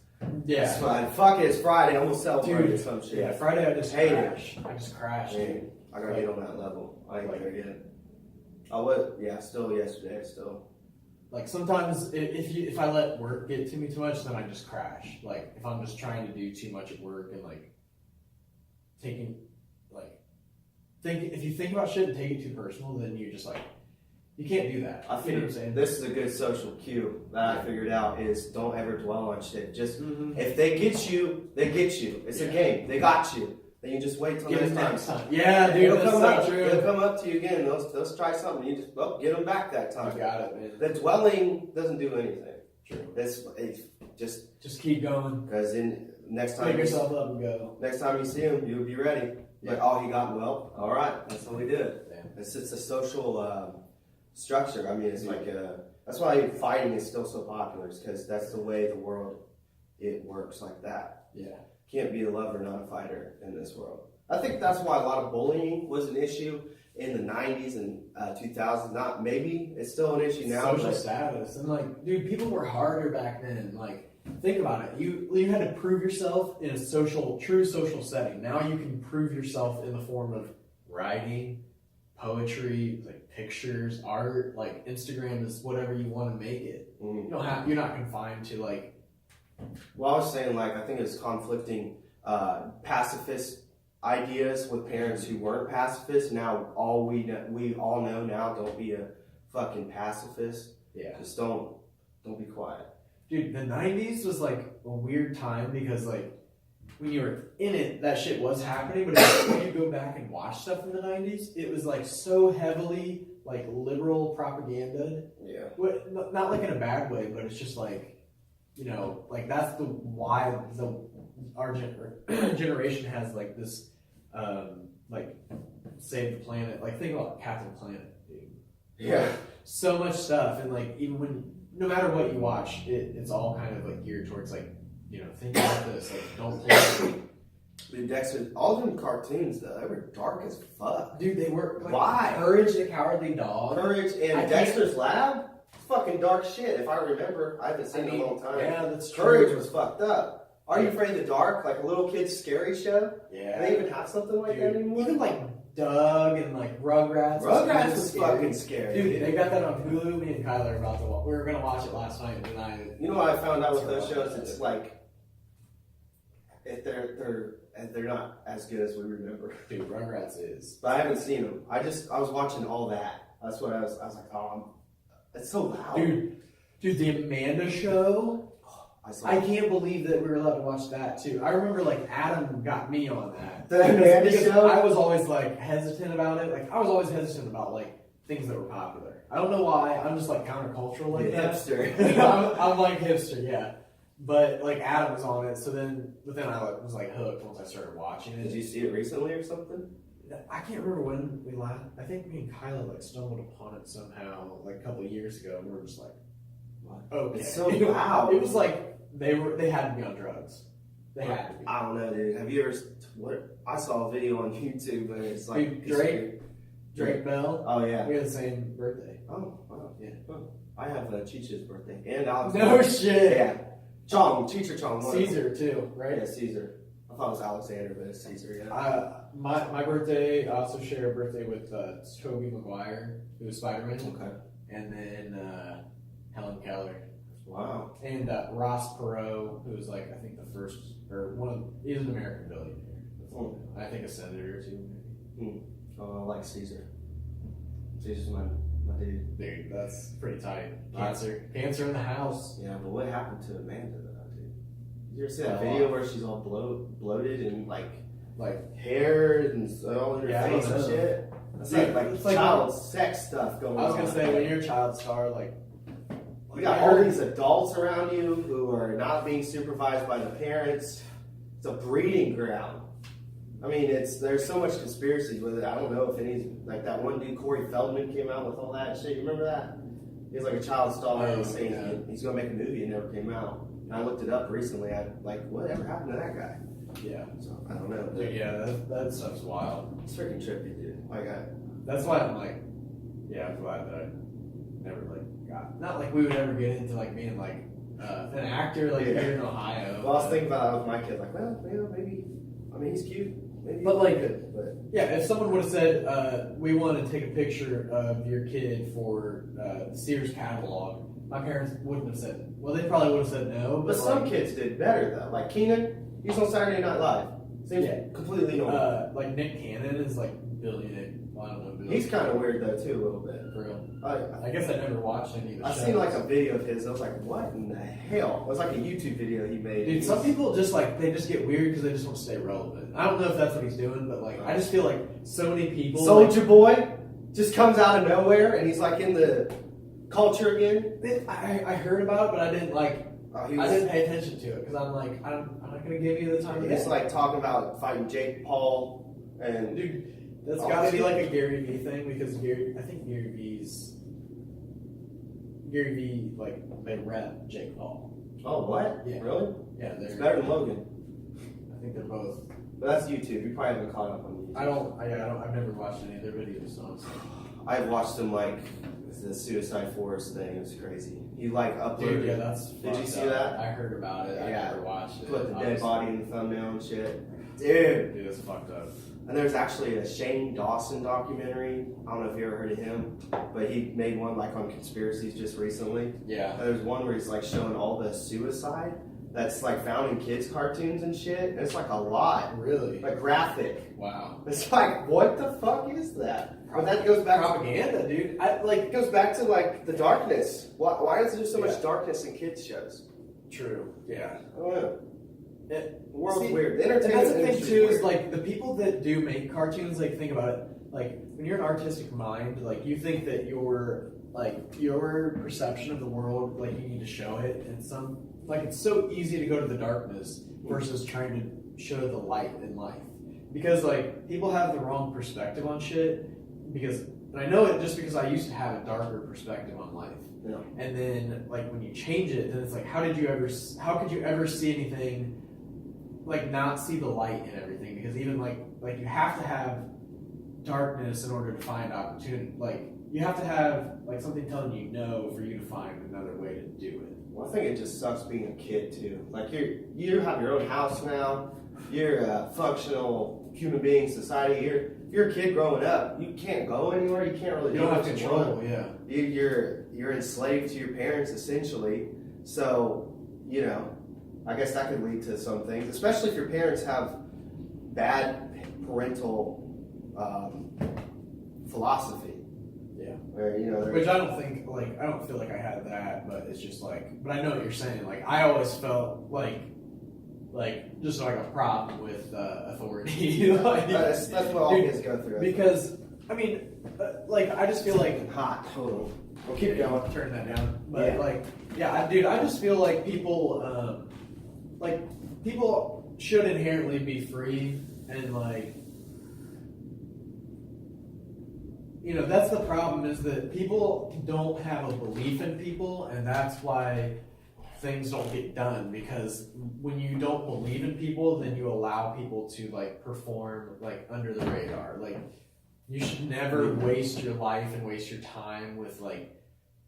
Yeah. It's fine. Fuck it, it's Friday. I'm gonna celebrate or some shit. Yeah, Friday I just hate crash. it. I just crashed. Man, I gotta get on that level. I ain't there yet. I was, still yesterday, still. Like sometimes if I let work get to me too much, then I just crash. Like if I'm just trying to do too much at work and like if you think about shit and take it too personal, then you just like you can't do that. I think this is a good social cue that I figured out is don't ever dwell on shit. Just if they get you, they get you. It's a game. They got you. Then you just wait till next time. Yeah, dude, that's so true. They'll come up to you again. They'll try something. You just get them back that time. You got it, man. The dwelling doesn't do anything. True. It's just keep going. Because next time pick yourself up and go. Next time you see him, you'll be ready. Yeah. Like, oh, he got well. All right, that's what we did. Yeah. It's a social structure. I mean, it's that's why fighting is still so popular. Is because that's the way the world it works like that. Yeah. Can't be a lover, not a fighter in this world. I think that's why a lot of bullying was an issue in the 90s and 2000s. Not maybe it's still an issue now. Social status and like, dude, people were harder back then. Like, think about it. You had to prove yourself in a true social setting. Now you can prove yourself in the form of writing, poetry, like pictures, art. Like Instagram is whatever you want to make it. You don't have. You're not confined to like. Well, I was saying, like, I think it's conflicting pacifist ideas with parents who weren't pacifists. Now, we all know now, don't be a fucking pacifist. Yeah. Just don't be quiet. Dude, the 90s was, like, a weird time because, like, when you were in it, that shit was happening. But when you go back and watch stuff from the 90s, it was, like, so heavily, like, liberal propaganda. Yeah. Not, like, in a bad way, but it's just, like, you know, like that's why our generation has like this, like save the planet. Like think about Captain Planet, dude. Yeah. So much stuff, and like even no matter what you watch, it's all kind of like geared towards like think about this. Like don't play. Dude, Dexter, all them cartoons though, they were dark as fuck. Dude, they were. Like, why? Courage the Cowardly Dog. Courage and Dexter's Lab. Fucking dark shit. If I remember, I haven't seen it in a long time. Yeah, that's true. Courage was fucked up. Are You Afraid of the Dark? Like a little kid's scary show. Yeah. Do they even have something like that anymore? Even like Doug and like Rugrats. Rugrats was fucking scary. Dude, they got that on Hulu. Me and Tyler are about to watch. We were gonna watch it last night, and you know what I found out with those shows? It's like if they're not as good as we remember. Dude, Rugrats is. But I haven't seen them. I was watching all that. That's what I was like, oh. It's so loud. Dude, the Amanda Show. I can't believe that we were allowed to watch that too. I remember like Adam got me on that. The Amanda Show? I was always like hesitant about it. Like I was always hesitant about like things that were popular. I don't know why. I'm just like countercultural like that. Hipster. I'm like hipster, yeah. But like Adam was on it, but then I was like hooked once I started watching it. Did you see it recently or something? I can't remember when we last. I think me and Kyla like stumbled upon it somehow, like a couple of years ago. And we were just like, "What? Okay." It's so loud. It was like they had to be on drugs. They had to be. I don't know, dude. Have you ever? I saw a video on YouTube, but it's like Drake Drake Bell. Oh yeah. We had the same birthday. Oh wow. Yeah. Oh, I have Cheech's birthday and Alex. No shit. Yeah. Chong, Cheech or Chong. Caesar too, right? Yeah, Caesar. I thought it was Alexander, but it's Caesar. Yeah. My birthday, I also share a birthday with Tobey Maguire, who was Spider-Man, Okay. and then Helen Keller. Wow. And Ross Perot, who was like, I think the first, or one of, he's an American billionaire. I think a senator or two, maybe. Oh, I like Caesar. Caesar's my dude. Dude, that's pretty tight. Cancer in the house. Yeah, but what happened to Amanda though, dude? You ever see that Oh. video where she's all bloated and like Like, hair and all in her Yeah, I face don't and know. shit? That's Dude, like it's like child sex stuff going on. I was gonna say, when you're a child star, like You got all these adults around you who are not being supervised by the parents. It's a breeding ground. I mean, there's so much conspiracy with it. I don't know if any's like that one dude Corey Feldman came out with all that shit. You remember that? He was like a child star and saying he's gonna make a movie. It never came out. And I looked it up recently. I like whatever happened to that guy. yeah. So I don't know. Dude, yeah, that stuff's wild. It's freaking trippy, dude. Like That's why I'm like, yeah, I'm glad that I never like got, not like we would ever get into like being like an actor like here in Ohio. well, I was thinking about that with my kid. Like, well, maybe. I mean, he's cute. Maybe But, like, good, but Yeah, if someone would have said, we want to take a picture of your kid for the Sears catalog, my parents wouldn't have said, well, they probably would have said no. But some kids did better though. Like Keenan, he's on Saturday Night Live. Seems completely normal. like Nick Cannon is like billionaire. Well, I don't know. Billionaire. He's kind of weird though too, a little bit. For real. I I guess I never watched any of the I shows. seen like a video of his. I was like, what in the hell? It was like a YouTube video he made. Dude, some people just like, they just get weird because they just want to stay relevant. I don't know if that's what he's doing, but like, I just feel like so many people. Soldier Boy just comes out of nowhere and he's like in the culture again. I heard about it, but I didn't like. I I didn't pay attention to it because I'm like, I'm not gonna give you the time of He's day. like talking about fighting Jake Paul and Dude, that's got to be like a Gary Vee thing because I think Gary Vee like they rep Jake Paul. oh what? Yeah. Really? Yeah, It's they're. better than Logan. I think they're both. But that's YouTube. You probably haven't caught up on YouTube. I've never watched any of their videos, honestly. I've watched him like the Suicide Forest thing. It was crazy. He like uploaded. Dude, yeah, that's. Did you fucked see up. that? I heard about it. I Yeah. never watched it. Put the dead honestly. body in the thumbnail and shit. Dude. Dude, that's fucked up. And there's actually a Shane Dawson documentary. I don't know if you ever heard of him, but he made one like on conspiracies just recently. Yeah. And there's one where he's like showing all the suicide that's like found in kids' cartoons and shit. And it's like a lot. Really? Like graphic. Wow. It's like, what the fuck is that? But that goes back Propaganda, dude. it goes back to like the darkness. Why is there so much darkness in kids shows? True. Yeah. I don't know. The world's weird. The And entertainment that's the thing industry's too, is weird. like the people that do make cartoons, like think about it, like when you're an artistic mind, like you think that your perception of the world, like you need to show it, and it's so easy to go to the darkness versus trying to show the light in life. Because like people have the wrong perspective on shit, and I know it just because I used to have a darker perspective on life. Yeah. And then like when you change it, then it's like how could you ever see anything, like not see the light in everything? Because even like you have to have darkness in order to find opportunity. Like you have to have like something telling you no for you to find another way to do it. Well, I think it just sucks being a kid too. Like you have your own house now. You're a functional human being in society. If you're a kid growing up, you can't go anywhere. You can't really You do don't have what you control, want. yeah. You're enslaved to your parents essentially. So I guess that could lead to some things, especially if your parents have bad parental philosophy. Yeah. Where Which I don't think, like, I don't feel like I had that, but it's just like, but I know what you're saying. Like, I always felt like just like a problem with authority. that's what all kids go through. Because, I mean, I just feel like hot total. We'll keep going. Turn that down. But dude, I just feel like people should inherently be free and that's the problem, is that people don't have a belief in people, and that's why things don't get done. Because when you don't believe in people, then you allow people to perform under the radar. You should never waste your life and waste your time with like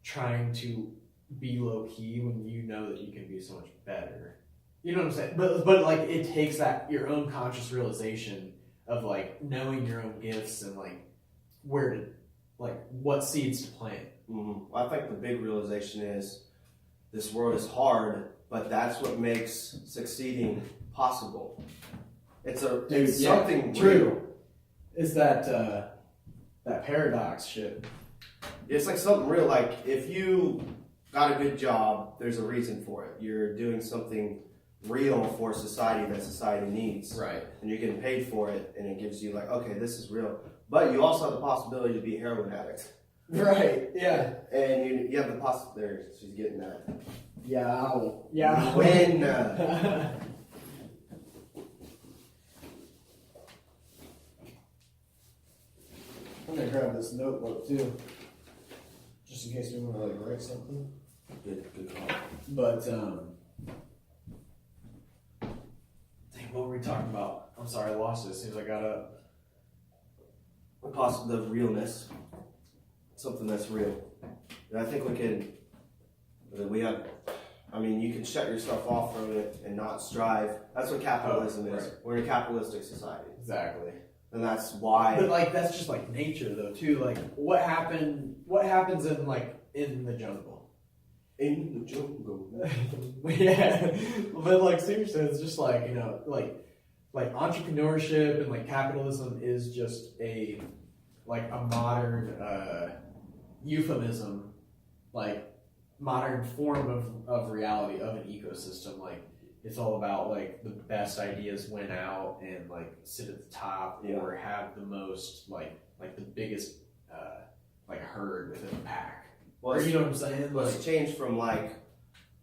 trying to be low key when you know that you can be so much better. You know what I'm saying? But like it takes that your own conscious realization of like knowing your own gifts and like where to like what seeds to plant. Well, I think the big realization is this world is hard, but that's what makes succeeding possible. It's something true. real. Is that paradox shit? It's like something real. Like if you got a good job, there's a reason for it. You're doing something real for society that society needs. Right. And you're getting paid for it, and it gives you like, okay, this is real. But you also have the possibility to be a heroin addict. Right, yeah. And you have the possibility, there, she's getting that. Yeah. When, I'm gonna grab this notebook too, just in case we want to like write something. good call. But what were we talking about? I'm sorry, I lost it as soon as I got up. The realness. Something that's real. And I think you can shut yourself off from it and not strive. That's what capitalism is. Right. We're in a capitalistic society. Exactly. And that's why. But like that's just like nature though too. Like what happens in the jungle? In the jungle. Yeah. But like seriously, it's just like, you know, like entrepreneurship and like capitalism is just a modern euphemism, like modern form of reality of an ecosystem. Like it's all about like the best ideas win out and like sit at the top or have the most like the biggest like herd within the pack. Well, or, you know what I'm saying? Well, it's changed from like,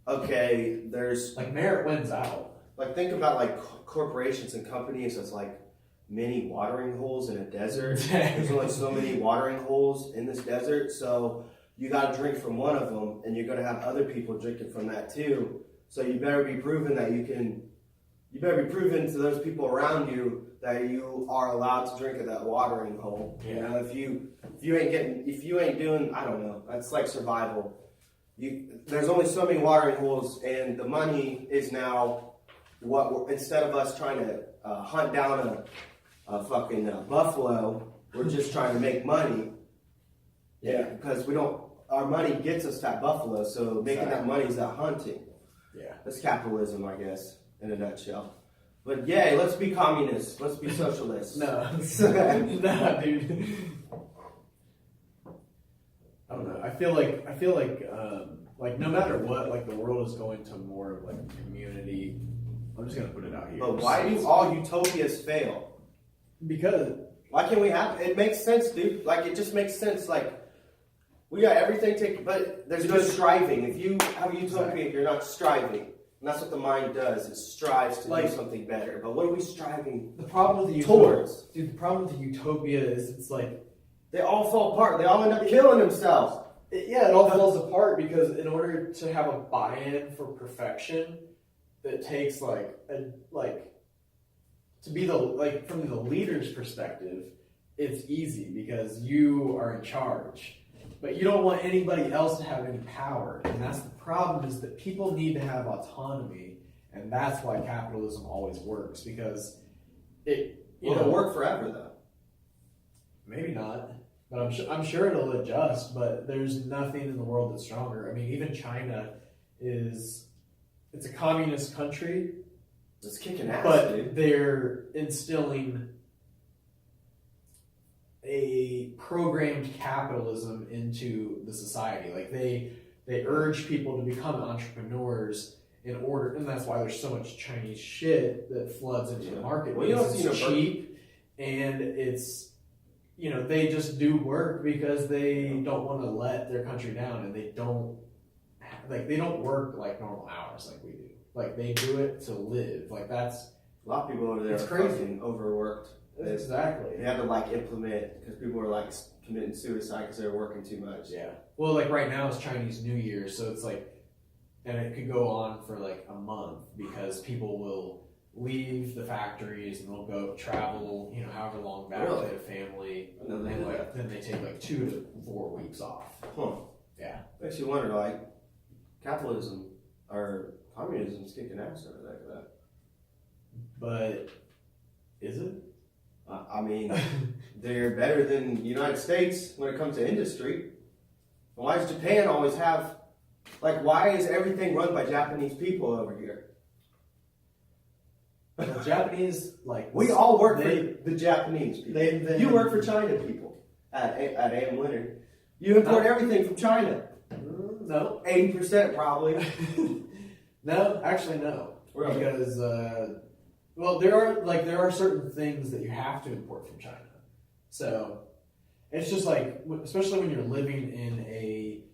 okay, there's like merit wins out. Like think about like corporations and companies as like mini watering holes in a desert. There's only so many watering holes in this desert, so you got to drink from one of them, and you're going to have other people drinking from that too. So you better be proven that you can. You better be proven to those people around you that you are allowed to drink at that watering hole. Yeah. You know, if you ain't doing, I don't know. That's like survival. There's only so many watering holes, and the money is now. Instead of us trying to hunt down a fucking buffalo, we're just trying to make money. Yeah. Because our money gets us that buffalo, so making that money is that hunting. Yeah. That's capitalism, I guess, in a nutshell. But yay, let's be communists. Let's be socialists. No. No, dude. I don't know. I feel like no matter what, like the world is going to more of like community. I'm just gonna put it out here. But why do all utopias fail? Because why can't we have it? Makes sense, dude. Like it just makes sense. Like we got everything taken, but there's no striving. If you have a utopia, you're not striving, and that's what the mind does. It strives to do something better. But what are we striving? The problem with the towards, dude. The problem with the utopia is it's like they all fall apart. They all end up killing themselves. It all falls apart because in order to have a buy-in for perfection. That takes to be from the leader's perspective, it's easy because you are in charge, but you don't want anybody else to have any power, and that's the problem. Is that people need to have autonomy, and that's why capitalism always works because it'll work forever though. Maybe not, but I'm sure it'll adjust. But there's nothing in the world that's stronger. I mean, even China is. It's a communist country. It's kicking ass, but dude. They're instilling a programmed capitalism into the society. Like they urge people to become entrepreneurs in order, and that's why there's so much Chinese shit that floods into the market. Well, it's cheap, and it's they just do work because they don't want to let their country down, and they don't work like normal hours like we do. Like they do it to live. Like that's a lot of people over there. It's are crazy. fucking overworked. Exactly. They had to implement because people were committing suicide because they were working too much. Yeah. Well, like right now it's Chinese New Year, so it's and it could go on for a month because people will leave the factories and they'll go travel, however long back Really? to their family, I didn't know and that. then they take like 2 to 4 weeks off. Huh. Yeah. Makes you wonder, like, capitalism or communism's kicking ass over that. But is it? I mean, they're better than the United States when it comes to industry. Why does Japan always have, like, why is everything run by Japanese people over here? The Japanese, like, We all work they- for the Japanese people. they You work for China people at AM Leonard. You import everything from China. No. 80% probably. No, actually no. Really? Because well, there are certain things that you have to import from China. So it's just like, especially when you're living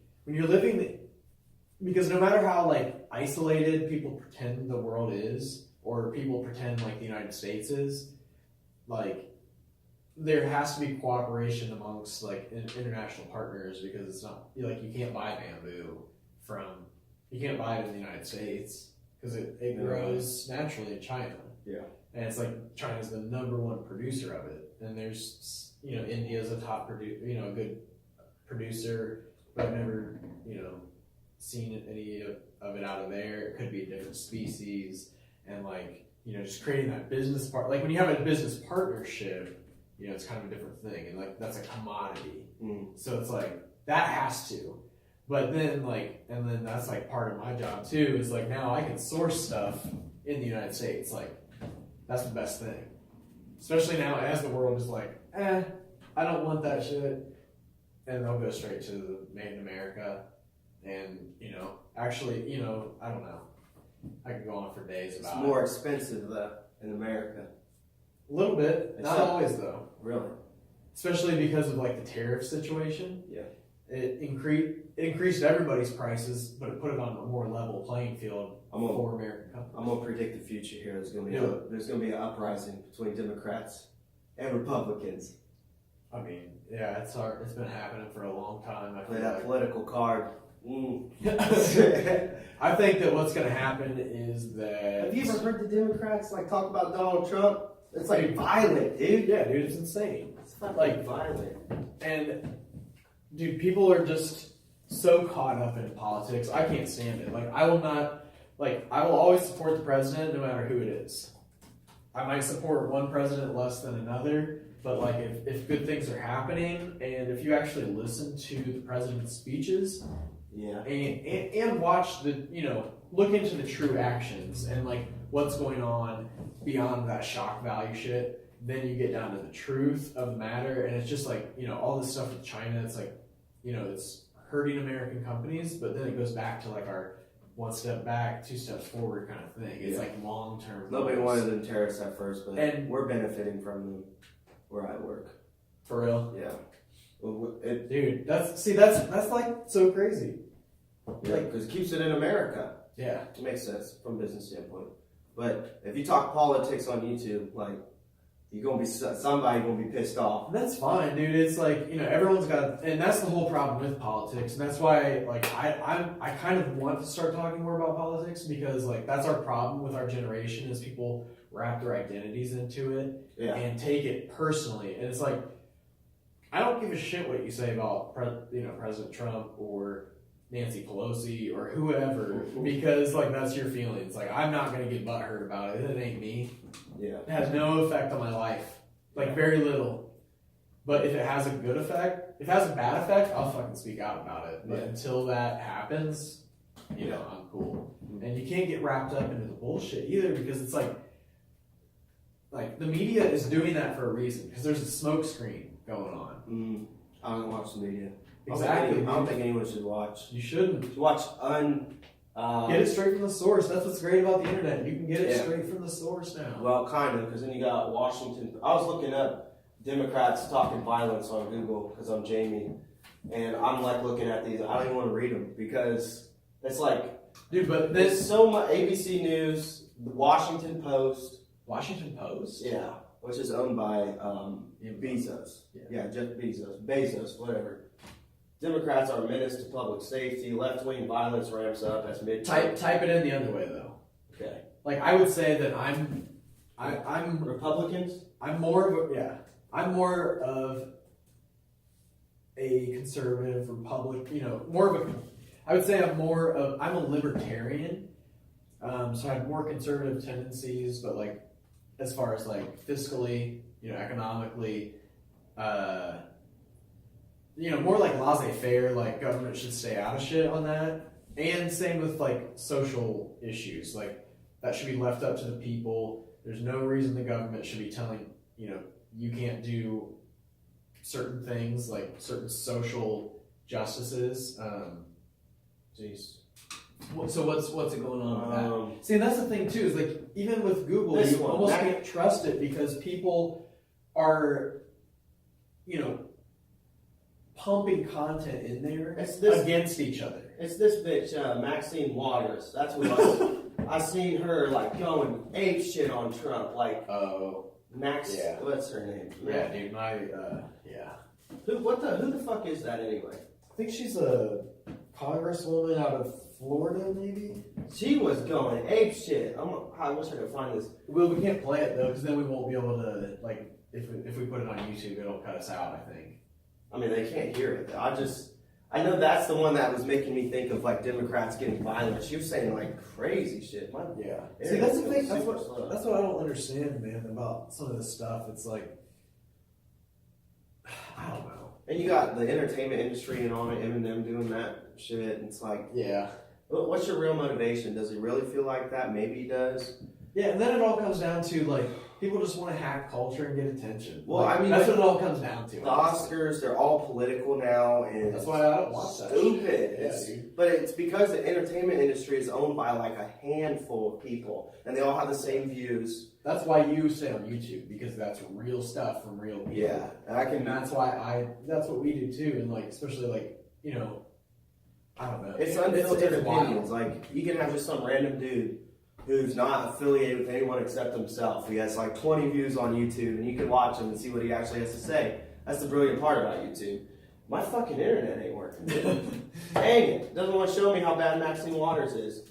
because no matter how like isolated people pretend the world is, or people pretend like the United States is, like there has to be cooperation amongst like international partners, because it's not like you can't buy bamboo you can't buy it in the United States because it grows naturally in China. Yeah. And it's like China's the #1 producer of it, and there's India's a top a good producer, but I've never seen any of it out of there. It could be a different species, and like just creating that business part. Like when you have a business partnership, it's kind of a different thing, and like that's a commodity. So it's like that has to. But then and then that's like part of my job too, is like now I can source stuff in the United States. Like that's the best thing. Especially now as the world is like, I don't want that shit. And they'll go straight to the Made in America. And, actually, I don't know. I could go on for days about it. It's more expensive though in America. A little bit. Not always though. Really? Especially because of like the tariff situation. Yeah. It increased everybody's prices, but it put it on a more level playing field for American companies. I'm gonna predict the future here. There's gonna be an uprising between Democrats and Republicans. I mean, yeah, it's been happening for a long time. Play that political card. I think that what's going to happen is that. Have you ever heard the Democrats like talk about Donald Trump? It's like violent, dude. Yeah, dude, it's insane. It's fucking like violent. And dude, people are just so caught up in politics. I can't stand it. Like I will always support the president no matter who it is. I might support one president less than another, but like if good things are happening, and if you actually listen to the president's speeches, and watch look into the true actions and like what's going on beyond that shock value shit, then you get down to the truth of the matter. And it's just like all this stuff with China, it's like it's hurting American companies, but then it goes back to like our 1 step back, 2 steps forward kind of thing. It's like long term. Nobody wanted them tariffs at first, but and we're benefiting from them where I work. For real? Yeah. Well, dude, that's like so crazy. Because it keeps it in America. Yeah. It makes sense from a business standpoint. But if you talk politics on YouTube, like somebody gonna be pissed off. That's fine, dude. It's like everyone's got, and that's the whole problem with politics, and that's why like I kind of want to start talking more about politics, because like that's our problem with our generation, is people wrap their identities into it and take it personally, and it's like I don't give a shit what you say about President Trump or Nancy Pelosi or whoever, because like that's your feelings. Like I'm not gonna get butthurt about it. It ain't me. Yeah. It has no effect on my life. Like very little. But if it has a good effect, if it has a bad effect, I'll fucking speak out about it. But until that happens, I'm cool. And you can't get wrapped up into the bullshit either, because it's like the media is doing that for a reason, because there's a smoke screen going on. I don't watch the media. Exactly. I don't think anyone should watch. You shouldn't. You watch get it straight from the source. That's what's great about the internet. You can get it straight from the source now. Well, kind of, because then you got Washington. I was looking up Democrats talking violence on Google because I'm Jamie, and I'm like looking at these. I don't even want to read them because it's like, dude, but there's so much. ABC News, the Washington Post. Washington Post? Yeah, which is owned by Bezos. Yeah, Jeff Bezos, whatever. Democrats are a menace to public safety. Left-wing violence ramps up as midterm. Type it in the other way, though. Okay. Like, I would say that I'm I'm Republicans? I'm more of a, I'm more of a conservative Republic, more of a, I would say I'm a libertarian. So I have more conservative tendencies, but like, as far as like fiscally, economically, more like laissez-faire, like government should stay out of shit on that. And same with like social issues, like that should be left up to the people. There's no reason the government should be telling, you can't do certain things, like certain social justices. Jeez. So what's it going on with that? See, and that's the thing too, is like even with Google, This you one, almost that- can't trust it because people are, pumping content in there It's this- against each other. It's this bitch, Maxine Waters. That's what I seen her like going ape shit on Trump. Like Oh, Max, Yeah. what's her name? yeah, dude. Who the fuck is that anyway? I think she's a congresswoman out of Florida, maybe. She was going ape shit. I wish I could find this. Well, we can't play it though, because then we won't be able to like. If we put it on YouTube, it'll cut us out. I think. I mean, they can't hear it. I know that's the one that was making me think of like Democrats getting violent. She was saying like crazy shit. Yeah. Yeah, See, that's the thing. it's That's super what slow. that's what I don't understand, man, about some of this stuff. It's like, I don't know. And you got the entertainment industry and all, Eminem doing that shit. And it's like, Yeah. what's your real motivation? Does he really feel like that? Maybe he does. Yeah, and then it all comes down to like people just want to hack culture and get attention. Well, Like, I mean, that's like, what it all comes down to. The Oscars, they're all political now, and That's why I don't watch that. stupid. Shit. Yeah, It's- dude. But it's because the entertainment industry is owned by like a handful of people, and they all have the same views. That's why you stay on YouTube, because that's real stuff from real people. Yeah, and I And can. that's why that's what we do too, and like especially like I don't know. It's unfiltered wild. opinions. Like you can have just some random dude who's not affiliated with anyone except himself. He has like 20 views on YouTube, and you can watch him and see what he actually has to say. That's the brilliant part about YouTube. My fucking internet ain't working. Dang it! Doesn't want to show me how bad Maxine Waters is.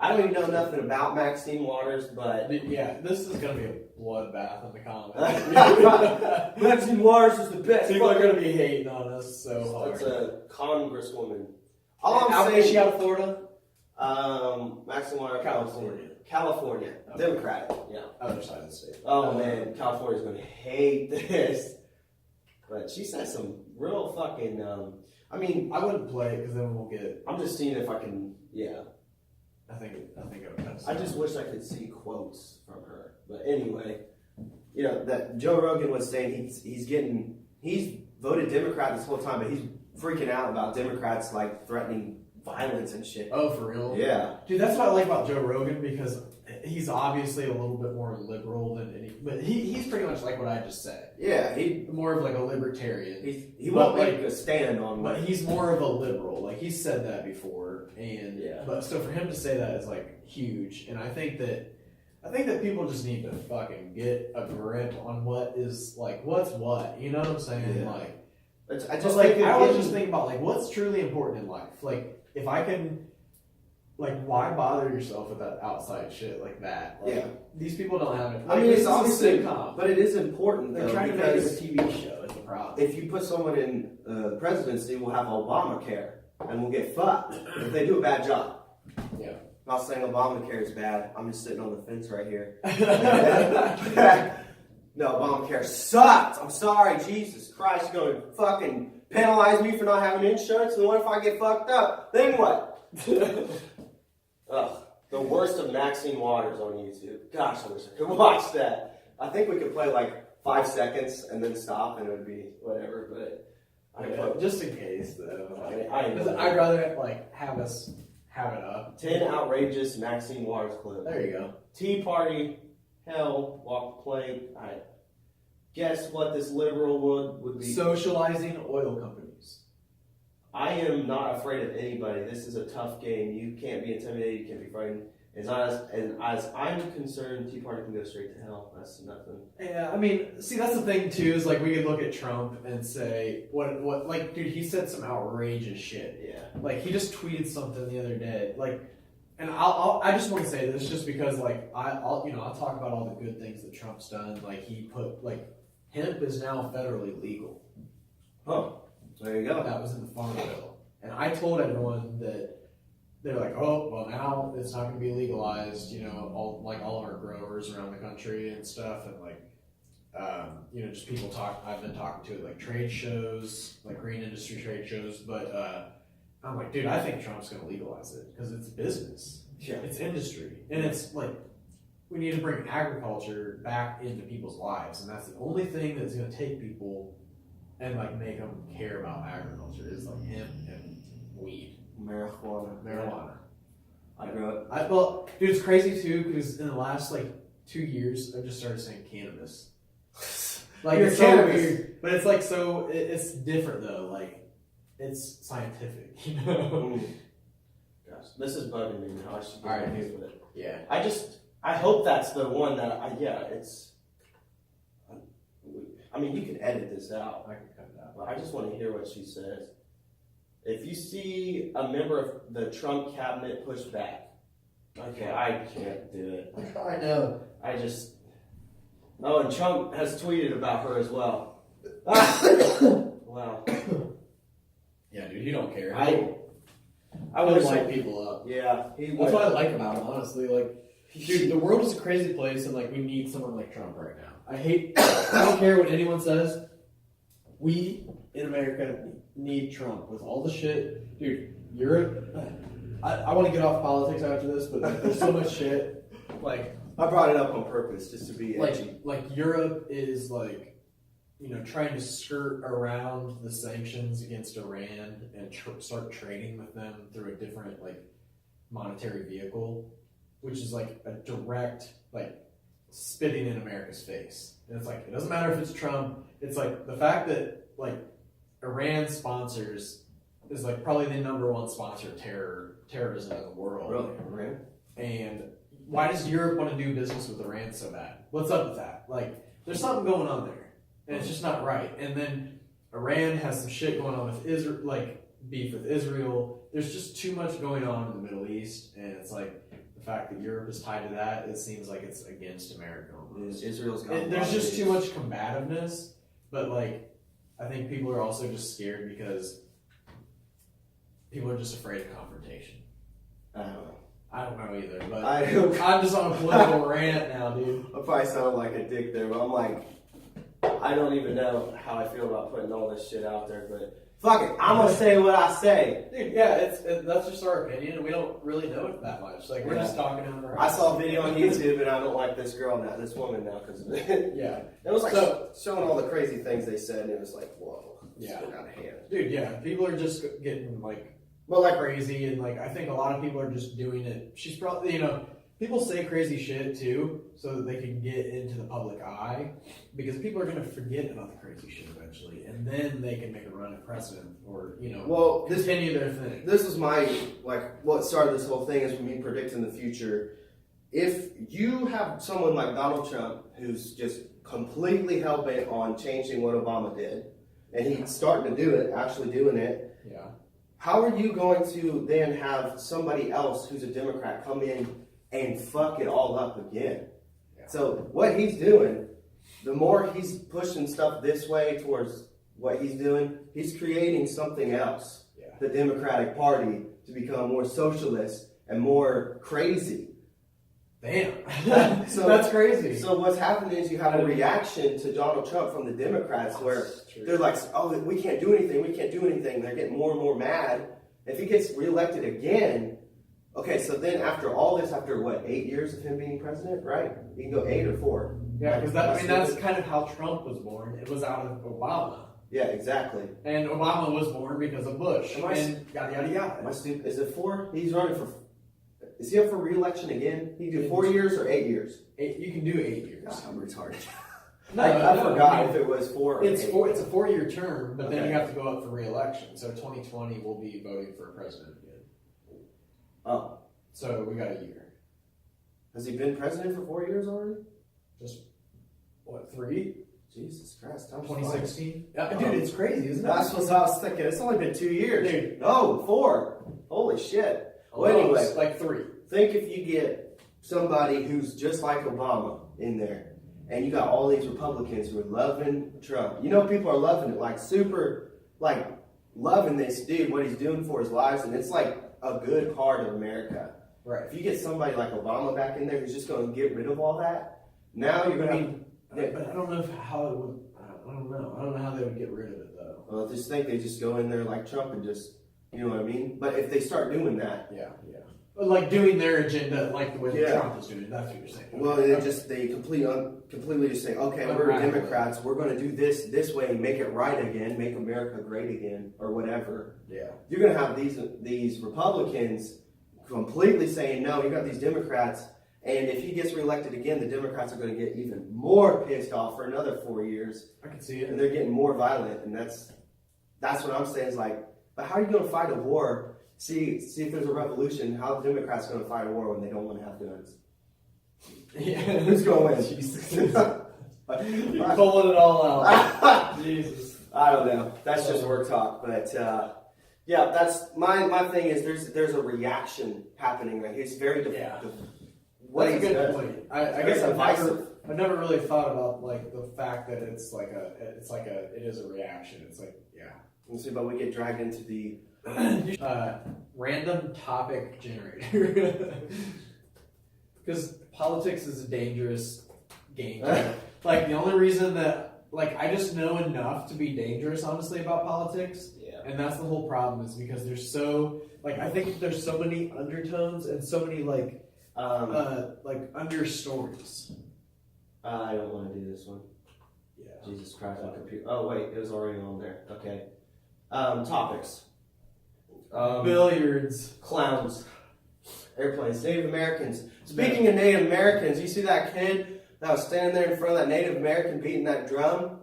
I don't even know nothing about Maxine Waters, but Yeah, this is gonna be a bloodbath in the comments. Maxine Waters is the best. People are gonna be hating on us so hard. That's a congresswoman. All I'm Is saying, she out of Florida? Maxine Waters, California. California, Okay. Democratic. Yeah. Other side of the state. Oh man, California's gonna hate this. But she said some real fucking. I mean, I wouldn't play it because then we'll get. I'm just seeing if I can. Yeah. I think it would kind of. I just wish I could see quotes from her. But anyway, that Joe Rogan was saying he's voted Democrat this whole time, but he's freaking out about Democrats like threatening violence and shit. Oh, for real? Yeah. Dude, that's what I like about Joe Rogan, because he's obviously a little bit more liberal than but he's pretty much like what I just said. Yeah, More of like a libertarian. he But, won't like, make a stand on But what. he's more of a liberal. Like he's said that before, and Yeah. but so for him to say that is like huge, and I think that people just need to fucking get a grip on what is like what's what. You know what I'm saying? Yeah. Like, I just just like think I always just think about like what's truly important in life. Like if I can. Like, why bother yourself with that outside shit like that? Like, Yeah. These people don't have it. I mean, this it's is a obviously, sitcom. but it is important They're though, trying to make it a because TV show. It's a problem. if you put someone in the presidency, we'll have Obamacare, and we'll get fucked if they do a bad job. Yeah. Not saying Obamacare is bad. I'm just sitting on the fence right here. No, Obamacare sucked. I'm sorry, Jesus Christ, you're gonna fucking penalize me for not having insurance. And what if I get fucked up? Then what? Ugh, the worst of Maxine Waters on YouTube. Gosh, I wish I could watch that. I think we could play like 5 seconds and then stop, and it would be whatever. But Just in case, though. Like, I know. I'd rather like have us have it up. 10 outrageous Maxine Waters clips. There you go. Tea Party, hell, walk the plank. I guess what this liberal would be. Socializing oil companies. I am not afraid of anybody. This is a tough game. You can't be intimidated. You can't be frightened. As I'm concerned, Tea Party can go straight to hell. That's nothing. Yeah, I mean, see, that's the thing too. Is like we could look at Trump and say, what, like, dude, he said some outrageous shit. Yeah. Like he just tweeted something the other day. Like and I just want to say this just because like I'll talk about all the good things that Trump's done. Like he put like hemp is now federally legal. Oh, there you go. That was in the farm bill, and I told everyone that they're like, oh well, now it's not going to be legalized. You know, all of our growers around the country and stuff, and like. Just people I've been talking to at like trade shows, like green industry trade shows, but I'm like, dude, I think Trump's going to legalize it because it's business, it's industry, and it's like we need to bring agriculture back into people's lives, and that's the only thing that's going to take people and like make them care about agriculture is like hemp and weed, marijuana. I grew up. Well, dude, it's crazy too because in the last like 2 years, I've just started saying cannabis. Like it's so weird, but it's like it's different though. Like it's scientific, you know. Gosh, this is bugging me now. I should get Alright. confused with it. Yeah. I hope that's the one that it's. I mean, you can edit this out, I can cut it out. but I just want to hear what she says. If you see a member of the Trump cabinet push back, okay, I can't do it. I know. I just. Oh, and Trump has tweeted about her as well. Wow. Yeah, dude, you don't care. I would wish light people up. Yeah, That's what I like about him, honestly. Like, dude, the world is a crazy place, and like we need someone like Trump right now. I don't care what anyone says. We in America need Trump with all the shit, dude. Europe. I want to get off politics after this, but like, there's so much shit. Like, I brought it up on purpose just to be edgy. like Europe is like, trying to skirt around the sanctions against Iran and start trading with them through a different like monetary vehicle, which is like a direct like spitting in America's face. And it's like it doesn't matter if it's Trump. It's like the fact that like Iran sponsors is like probably the number one sponsor of terrorism in the world. Really? Iran? And why does Europe want to do business with Iran so bad? What's up with that? Like, there's something going on there, and it's just not right. And then Iran has some shit going on with Israel, like beef with Israel. There's just too much going on in the Middle East, and it's like the fact that Europe is tied to that. It seems like it's against America almost. Israel's got. There's just too much combativeness, but like, I think people are also just scared because people are just afraid of confrontation. I don't know. I don't know either, but I I'm just on a political rant now, dude. I probably sound like a dick there, but I'm like, I don't even know how I feel about putting all this shit out there, but fuck it, I'm gonna say what I say. Dude, yeah, that's just our opinion, and we don't really know it that much. Like, we're just talking out of our I saw a video on YouTube, and I don't like this woman now, because it Yeah. was like So- showing all the crazy things they said, and it was like, whoa, it's Yeah. getting out of hand. Dude, yeah, people are just getting, like, But like, crazy, and, like, I think a lot of people are just doing it. She's probably, people say crazy shit, too, so that they can get into the public eye, because people are going to forget about the crazy shit eventually, and then they can make a run at precedent, or, well, continue their thing. this was my, like, what started this whole thing is me predicting the future. If you have someone like Donald Trump who's just completely hell-bent on changing what Obama did, and he's starting to do it, actually doing it, Yeah. how are you going to then have somebody else who's a Democrat come in and fuck it all up again? Yeah. So what he's doing, the more he's pushing stuff this way towards what he's doing, he's creating something else. Yeah. The Democratic Party to become more socialist and more crazy. Damn. So- That's crazy. So what's happening is you have a reaction to Donald Trump from the Democrats where they're like, oh, we can't do anything. They're getting more and more mad. If he gets reelected again, okay, so then after all this, after what, 8 years of him being president, right? You can go 8 or 4. Yeah, because that's kind of how Trump was born. It was out of Obama. Yeah, exactly. And Obama was born because of Bush. Am I- And yada, yada, yada. Am I stupid? Is it 4? He's running for, is he up for reelection again? He can do 4 years or 8 years? You can do 8 years. God, I'm retarded. No, I no, forgot I mean, if it was 4 or It's 8. it's a 4-year term, but then Okay. you have to go up for reelection. So 2020 we'll be voting for a president again. Oh, So we got a year. has he been president for 4 years already? Just what, 3? Jesus Christ, time's flying. 2016? Dude, it's crazy, isn't it? That's what I was thinking. It's only been 2 years. Dude. No, 4. Holy shit. Well, Almost, anyway. like 3. think if you get somebody who's just like Obama in there, and you got all these Republicans who are loving Trump. You know, people are loving it, like super, like loving this dude, what he's doing for his lives, and it's like a good part of America. Right. If you get somebody like Obama back in there who's just going to get rid of all that, now you're going to. But I don't know how it would. I don't know. I don't know how they would get rid of it though. Well, I just think they just go in there like Trump and just, you know what I mean? But if they start doing that, Yeah. But like doing their agenda like the way that Yeah. Trump is doing. That's what you're saying. well, they completely just say, okay, we're Unravel. Democrats, we're going to do this way and make it right again, make America great again, or whatever. Yeah. You're going to have these Republicans completely saying no. You got these Democrats, and if he gets reelected again, the Democrats are going to get even more pissed off for another 4 years, I can see it. and they're getting more violent. And that's what I'm saying is like, but how are you going to fight a war? See if there's a revolution. How are the Democrats going to fight a war when they don't want to have guns? Yeah. Who's going to win? Jesus. You're pulling it all out. Jesus. I don't know. That's just work talk, but yeah, that's my thing. Is there's a reaction happening. Right, he's very what That's a he good does. point. I Very guess divisive. I've never really thought about like the fact that it is a reaction. It's like Let's see, but we get dragged into the random topic generator because politics is a dangerous game. Like the only reason that I just know enough to be dangerous, honestly, about politics. yeah. And that's the whole problem is because there's so I think there's so many undertones and so many understories. I don't want to do this one. Yeah. Jesus Christ, my computer. Oh wait, it was already on there. Okay. Topics. Billiards. Clowns. Airplanes. Native Americans. Speaking of Native Americans, you see that kid that was standing there in front of that Native American beating that drum?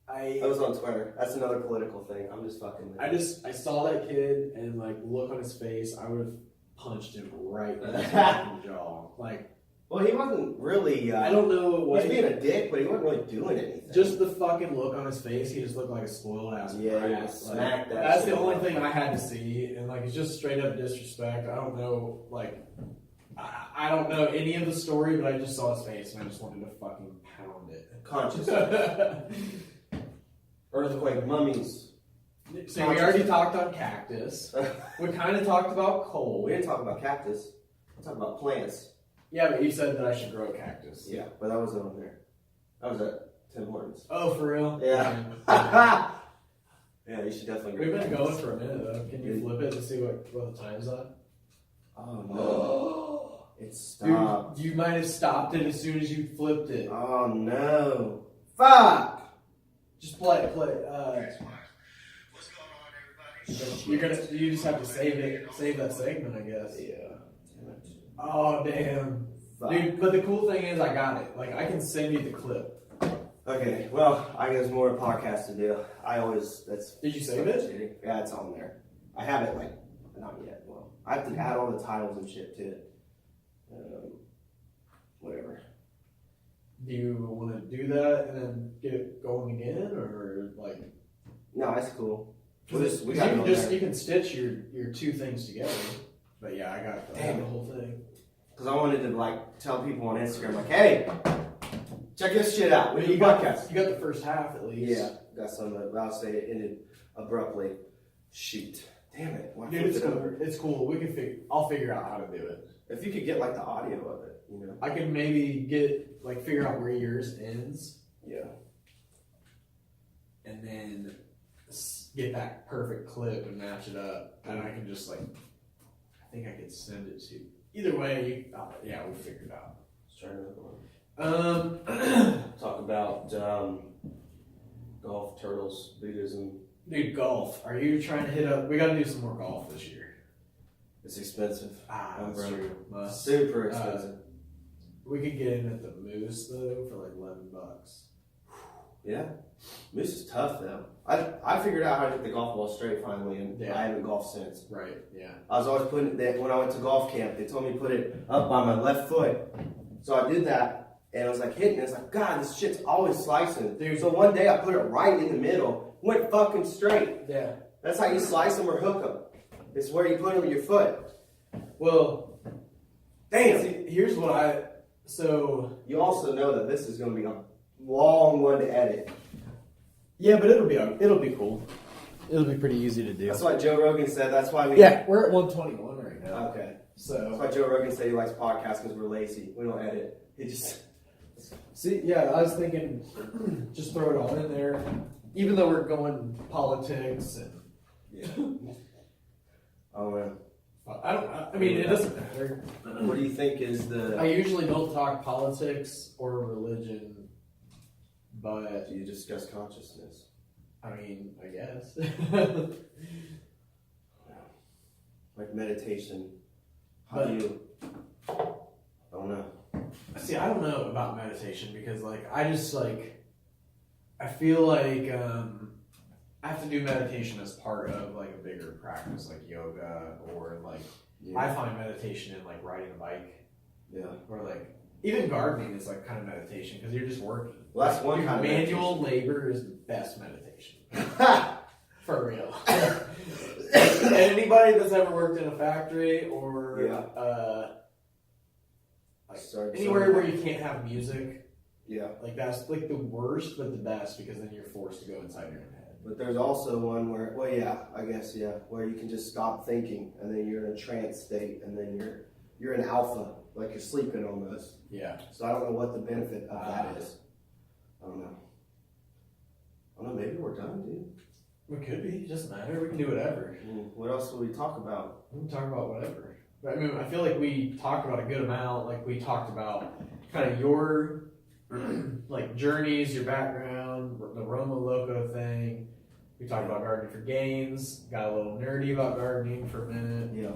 That was on Twitter. That's another political thing. I'm just fucking with you. I saw that kid and look on his face, I would have punched him right in the fucking jaw. Well, he wasn't really. I don't know He what was being a dick, but he wasn't really doing anything. just the fucking look on his face, he just looked like a spoiled ass Yeah, brat. smack that That's shit the only up. thing I had to see, and it's just straight up disrespect. I don't know, I don't know any of the story, but I just saw his face and I just wanted to fucking pound it. Conscious. Earthquake, mummies. See, we already talked on cactus. We kind of talked about coal. We didn't talk about cactus. We talked about plants. Yeah, but you said that I should grow a cactus. Yeah, but that wasn't on there. That was at Tim Hortons. Oh, for real? Yeah. Yeah, you should definitely We've grow been cactus. going for a minute though. Can you flip it and see what the time's on? Oh no. It stopped. You might have stopped it as soon as you flipped it. Oh no. Fuck! Just play. What's going on, everybody? You just have to save that segment, I guess. Yeah. Damn it. Oh damn, Fuck. dude! But the cool thing is, I got it. I can send you the clip. Okay, well, I guess more podcasts to do. Did you save it? Yeah, it's on there. I have it, not yet. Well, I have to add all the titles and shit to it. Whatever. Do you want to do that and then get it going again, or No, that's cool. We you got it can on just there. you can stitch your two things together. But yeah, I got the whole thing. Because I wanted to, tell people on Instagram, hey, check this shit out. We do You got podcasts. the first half at least. Yeah, got some. I'll say it ended abruptly. Shoot, damn it! Why Dude, it's flip it cool. over? It's cool. I'll figure out how to do it. If you could get the audio of it, I can maybe get figure out where yours ends, Yeah. and then get that perfect clip and match it up, and I can just I think I could send it to. Either way, we'll figure it out. Let's try another one. Talk about golf, turtles, Buddhism. Dude, golf. Are you trying to hit up? We got to do some more golf this year. It's expensive. That's bro. true. Must. Super expensive. We could get in at the Moose though for $11. Yeah. This is tough though. I figured out how to hit the golf ball straight finally, and Yeah. I haven't golfed since. Right. Yeah. I was always putting it when I went to golf camp. They told me to put it up by my left foot. So I did that, and I was hitting it. It's God, this shit's always slicing. Dude. So one day I put it right in the middle, went fucking straight. Yeah. That's how you slice them or hook them. It's where you put them with your foot. Well, Damn. See, here's what You also know that this is going to be a long one to edit. yeah, but it'll be cool. It'll be pretty easy to do. That's what Joe Rogan said. That's why we. Yeah, we're at 121 right now. Okay. That's So why Joe Rogan said he likes podcasts because we're lazy. We don't edit. He just. see, yeah, I was thinking, just throw it all in there. Even though we're going politics and Yeah. Oh man. I mean, it doesn't matter. What do you think is the? I usually don't talk politics or religion, but Do you discuss consciousness? I mean, I guess. Like meditation. How But- do you? I don't know. See, I don't know about meditation because, like, I just like, I feel like I have to do meditation as part of like a bigger practice, like yoga, or like I find meditation in like riding a bike, Yeah. or like even gardening is like kind of meditation because you're just working. Well, that's one Your kind of manual labor is the best meditation. For real. Anybody that's ever worked in a factory or like Sorry, anywhere where you can't have music, Yeah. like that's like the worst but the best because then you're forced to go inside your own head. But there's also one where, well, yeah, I guess, yeah, where you can just stop thinking and then you're in a trance state and then you're in alpha, like you're sleeping almost. Yeah. So I don't know what the benefit of that is. I don't know. Maybe we're done, dude. We could be. It doesn't matter. We can do whatever. What else will we talk about? We can talk about whatever. But I mean, I feel like we talked about a good amount. Like we talked about kind of your like journeys, your background, the Romo Loco thing. We talked about gardening for gains. Got a little nerdy about gardening for a minute. Yeah,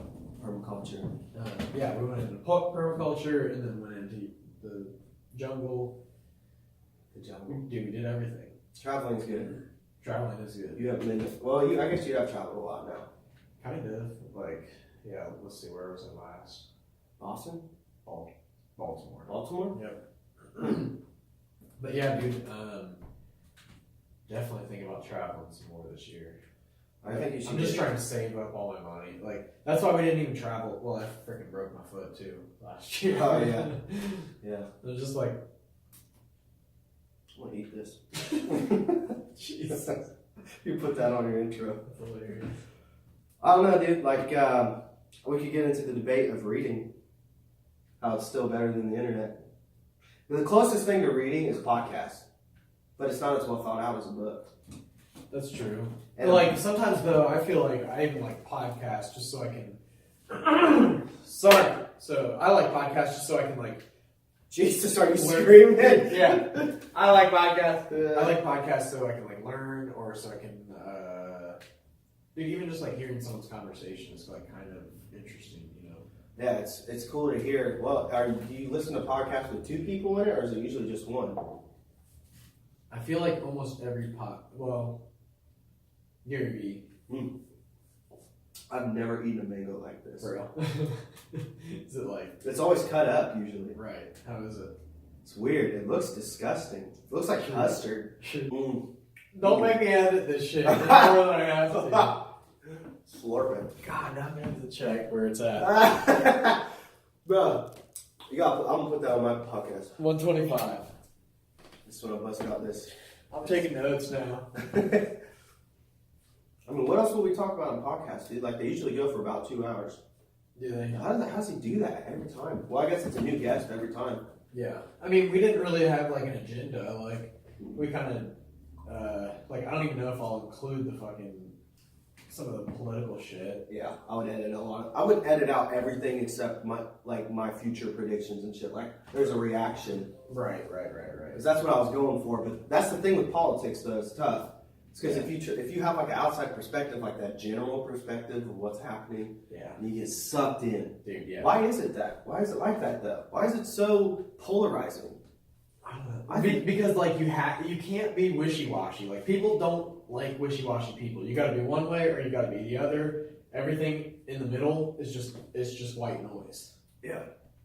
permaculture. Yeah, we went into permaculture and then went into the jungle. Dude, we did everything. Traveling's good. Traveling is good. You haven't been. Well, I guess you have traveled a lot now. Kind of. Like, yeah, let's see, where was I last? Boston, Baltimore. Baltimore. Yep. But yeah, dude, definitely think about traveling some more this year. I think you should. I'm just trying to save up all my money. Like, that's why we didn't even travel. Well, I freaking broke my foot too last year. Oh, yeah. Yeah. It was just like, I'm gonna eat this. Jesus. You put that on your intro. That's hilarious. I don't know, dude. Like, we could get into the debate of reading. How it's still better than the internet. The closest thing to reading is podcasts, but it's not as well thought out as a book. That's true. And Like, sometimes though, I feel like I even like podcasts just so I can. Sorry. So I like podcasts just so I can like. Jesus, are you screaming? Yeah. I like podcasts. I Uh, like podcasts so I can like learn, or so I can. Dude, even just like hearing someone's conversation is like kind of interesting, you know. yeah, it's cool to hear. Well, do you listen to podcasts with two people in it, or is it usually just one? I feel like almost every Gary Vee. I've never eaten a mango like this. For real. Is it like It's always cut up usually. right? How is it? It's weird. It looks disgusting. It looks like custard. Don't make me edit this shit more than I have to. Slurping. God, now I'm gonna have to check where it's at. Bro, I'm gonna put that on my podcast. 125. Just when I bust out this. I'm taking notes now. I mean, what else will we talk about in podcasts, dude? Like, they usually go for about 2 hours. Do they? How does he do that every time? Well, I guess it's a new guest every time. Yeah. I mean, we didn't really have like an agenda. Like, we kind of, like, I don't even know if I'll include the fucking some of the political shit. Yeah, I would edit a lot. I would edit out everything except my future predictions and shit. Like, there's a reaction. Right. Because that's what I was going for. But that's the thing with politics, though. It's tough. It's because if you have like an outside perspective, like that general perspective of what's happening, Yeah. and you get sucked in. Dude, yeah. Why is it that? Why is it like that, though? Why is it so polarizing? I don't know. Because like you can't be wishy-washy. Like, people don't like wishy-washy people. You got to be one way or you got to be the other. Everything in the middle is just white noise. Yeah.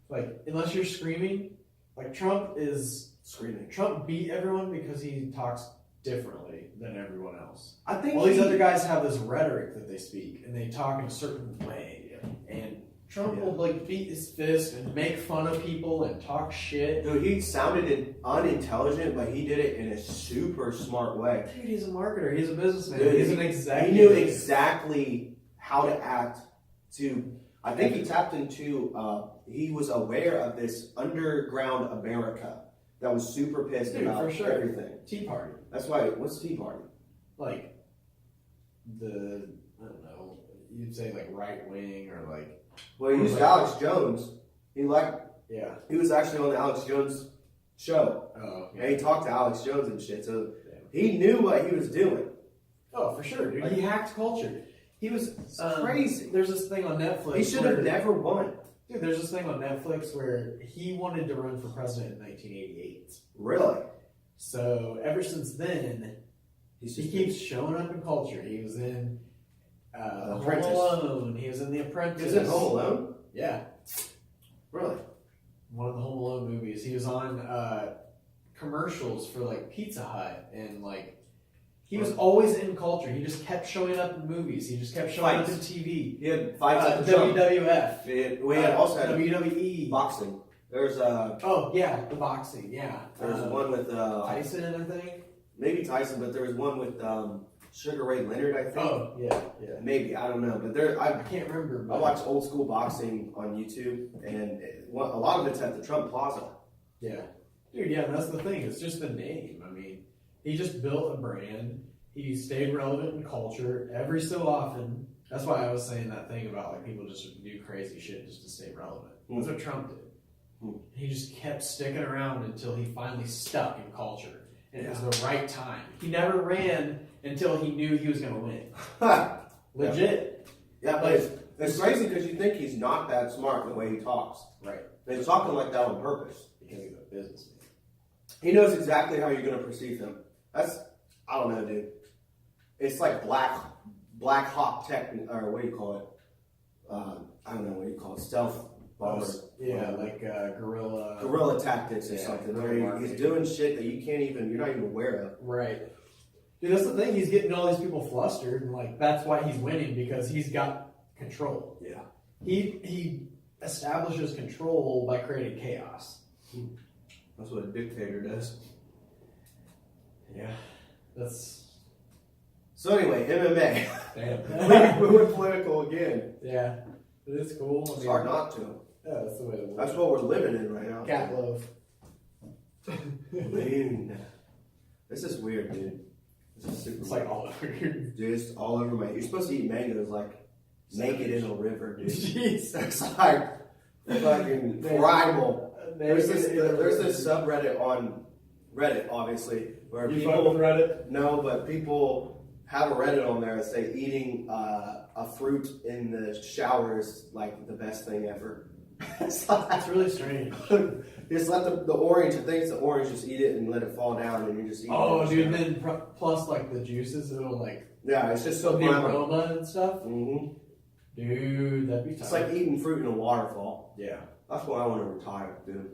Like, unless you're screaming, like Trump is Screaming. Trump beat everyone because he talks differently than everyone else. I think All these other guys have this rhetoric that they speak and they talk in a certain way. And Trump will like beat his fist and make fun of people and talk shit. Dude, he sounded unintelligent, but he did it in a super smart way. Dude, he's a marketer. He's a businessman. Dude, he's an executive. He knew exactly how to act to. I think he tapped into. He was aware of this underground America that was super pissed Dude, about for sure. everything. Tea Party. That's why. What's Tea Party? Like the I don't know. You'd say like right wing or like Well, he used Alex Jones. He yeah. He was actually on the Alex Jones show, Oh and he talked to Alex Jones and shit. So he knew what he was doing. Oh, for sure, dude. He hacked culture. He was It's crazy. There's this thing on Netflix. He should have never won. Dude, there's this thing on Netflix where he wanted to run for president in 1988. Really? So ever since then, he keeps showing up in culture. He was in Home Apprentice. Alone. He was in The Apprentice. He was in Home Alone? Yeah, Really? one of the Home Alone movies. He was on commercials for like Pizza Hut and like. He was always in culture. He just kept showing up in movies. He just kept showing up in TV. He had fights at the Trump. WWF. We had also had WWE. boxing. There's Oh yeah, the boxing. Yeah. There's one with Tyson, I think. maybe Tyson, but there was one with Sugar Ray Leonard, I think. Oh yeah. Maybe, I don't know, but there I can't remember. I But watch old school boxing on YouTube, and a lot of it's at the Trump Plaza. yeah, dude. Yeah, that's the thing. It's just the name. I mean, he just built a brand. He stayed relevant in culture every so often. That's why I was saying that thing about like people just do crazy shit just to stay relevant. That's what Trump did. He just kept sticking around until he finally stuck in culture. And it was the right time. He never ran until he knew he was going to win. Legit. Yeah, but it's crazy because you think he's not that smart the way he talks. Right. And he's talking like that on purpose. Because he's a businessman. He knows exactly how you're going to perceive him. I don't know, dude. It's like black hawk tech, or what do you call it? I don't know what you call it. Stealth bomber. Yeah, like guerrilla. Guerrilla tactics or Yeah, something. guerrilla Where he's marketing. doing shit that you're not even aware of. Right. Dude, that's the thing. He's getting all these people flustered, and like that's why he's winning because he's got control. Yeah. He establishes control by creating chaos. That's what a dictator does. Yeah. That's So anyway, MMA. damn. we went political again. Yeah. It is cool. I It's mean, hard not to. Yeah, that's the way to live. That's what we're living in right now. Cat love. Dude. This is weird, dude. This is super It's like weird. all over your Dude, it's all over my. You're supposed to eat mangoes like naked in a river, dude. Jeez. It's like fucking primal. There's this subreddit on Reddit, obviously, where You people fucking Reddit? no, but people have a Reddit on there that say eating a fruit in the shower is like the best thing ever. It's like, That's really strange. just let the orange. I think it's the orange. Just eat it and let it fall down, and you just eat Oh, it. dude, then plus like the juices, it'll like Yeah, it's just so the primal. aroma and stuff. Mm-hmm. Dude, that'd be tough. It's like eating fruit in a waterfall. yeah. That's why I want to retire, dude.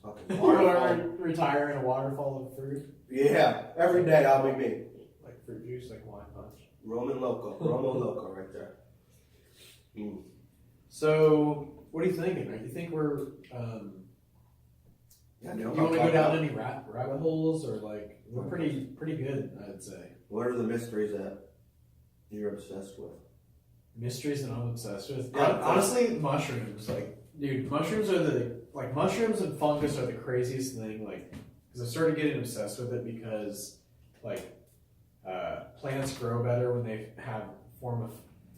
Fucking You want waterfall. to retire in a waterfall of fruit? Yeah, every day I'll be me. Like fruit juice, like wine punch. Romo Loco right there. Mm. So, what are you thinking? Right? You think we're, Yeah, you no, want to go down any rabbit holes, or like, we're pretty good, I'd say. What are the mysteries that you're obsessed with? Mysteries that I'm obsessed with. Yeah, Honestly, mushrooms. Like, dude, mushrooms and fungus are the craziest thing. Like, because I started getting obsessed with it because, like, plants grow better when they form a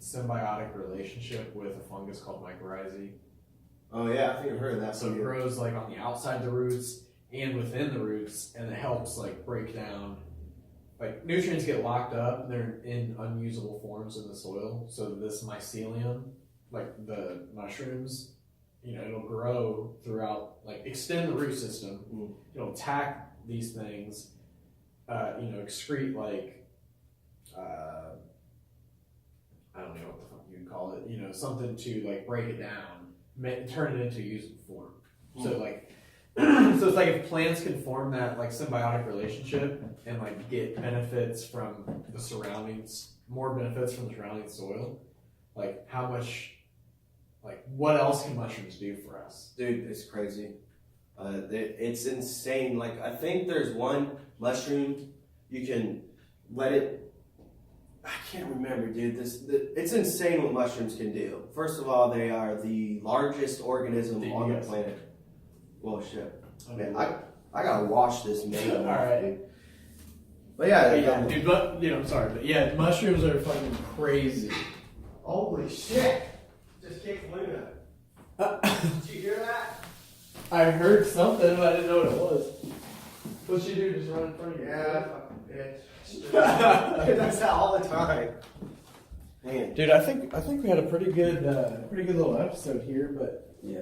symbiotic relationship with a fungus called mycorrhizae. Oh yeah, I think I've heard of that. So it grows like on the outside of the roots and within the roots, and it helps like break down. Like nutrients get locked up, and they're in unusable forms in the soil. So this mycelium, like the mushrooms, it'll grow throughout, like extend the root system. Mm. It'll attack these things, excrete like, I don't know what the fuck you'd call it. Something to like break it down, turn it into a usable form. Mm. So like. So it's like if plants can form that like symbiotic relationship and like get benefits from the surroundings, more benefits from the surrounding soil, like how much Like, what else can mushrooms do for us? Dude, it's crazy. It's insane. Like, I think there's one mushroom you can let it. I can't remember, dude. It's insane what mushrooms can do. First of all, they are the largest organism on the planet. Well, shit. Man, I gotta wash this mango. All right. Dude. But yeah, Dude, but I'm sorry, but yeah, mushrooms are fucking crazy. Holy shit! Just kicked Luna. Did you hear that? I heard something, but I didn't know what it was. What'd she do? Just run in front of you? Yeah, fucking bitch. That's that all the time. Man. Dude, I think we had a pretty good little episode here, but Yeah.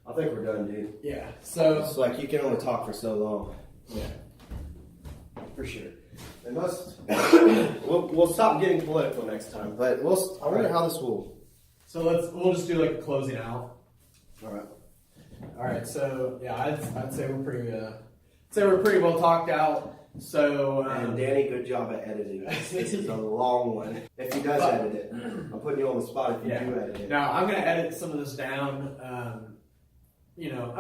I think we're done, dude. yeah. So It's like you can only talk for so long. yeah, for sure. They must. we'll stop getting political next time, but I wonder how this will. So we'll just do like a closing out. All right. All right. So yeah, I'd say we're pretty well talked out. So And Danny, good job at editing. This is a long one. If he does edit it, I'm putting you on the spot. If you do edit it. now I'm gonna edit some of this down. I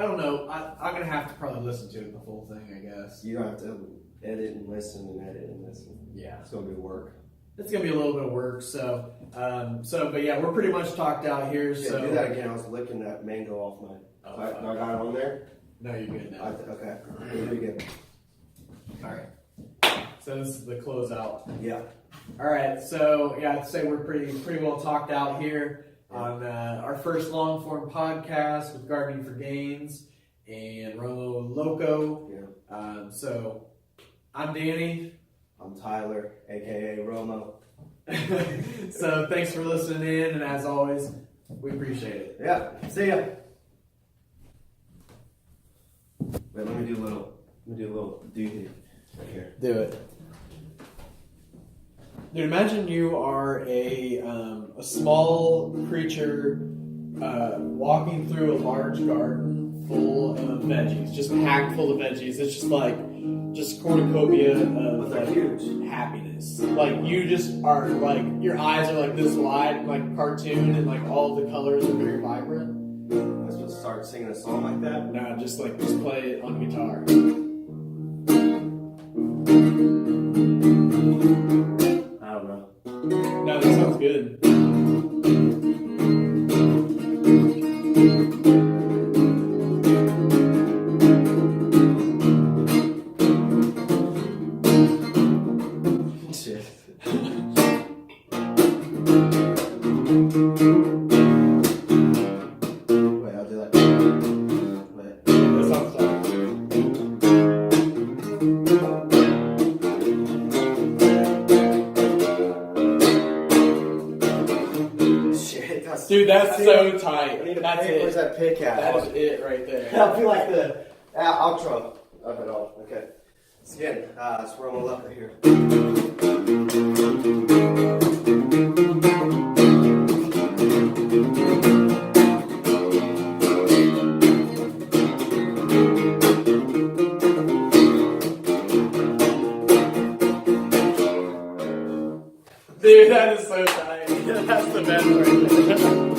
don't know. I'm gonna have to probably listen to it the whole thing, I guess. You don't have to edit and listen and edit and listen. Yeah. It's gonna be work. It's gonna be a little bit of work. So but yeah, we're pretty much talked out here. Yeah, So do that again. I was licking that mango off my. Oh, I got it on there. No, you're good now. Okay. Do it again. All right. So this is the closeout. Yeah. All right. So yeah, I'd say we're pretty well talked out here on our first long form podcast with Gardening for Gains and Romo Loco. Yeah. So I'm Danny. I'm Tyler, aka Romo. So thanks for listening in, and as always, we appreciate it. Yeah. See ya. Wait, let me do a little doohickey right here. Do it. Dude, imagine you are a small creature walking through a large garden full of veggies, just packed full of veggies. It's just cornucopia of But they're huge. happiness. Like you just are like your eyes are like this wide, like a cartoon, and like all the colors are very vibrant. I'm supposed to start singing a song like that. No, just play it on guitar. I don't know. No, that sounds good. Shit. Wait, I'll do that. Wait. That sounds fun. Shit, that's Dude, that's so I need tight. a That's pick. Where's it. that pick at? That is it right there. That'll be like the outro of it all. Okay. So again, it's Romo Loco here. Dude, that is so tight. That's the best right there.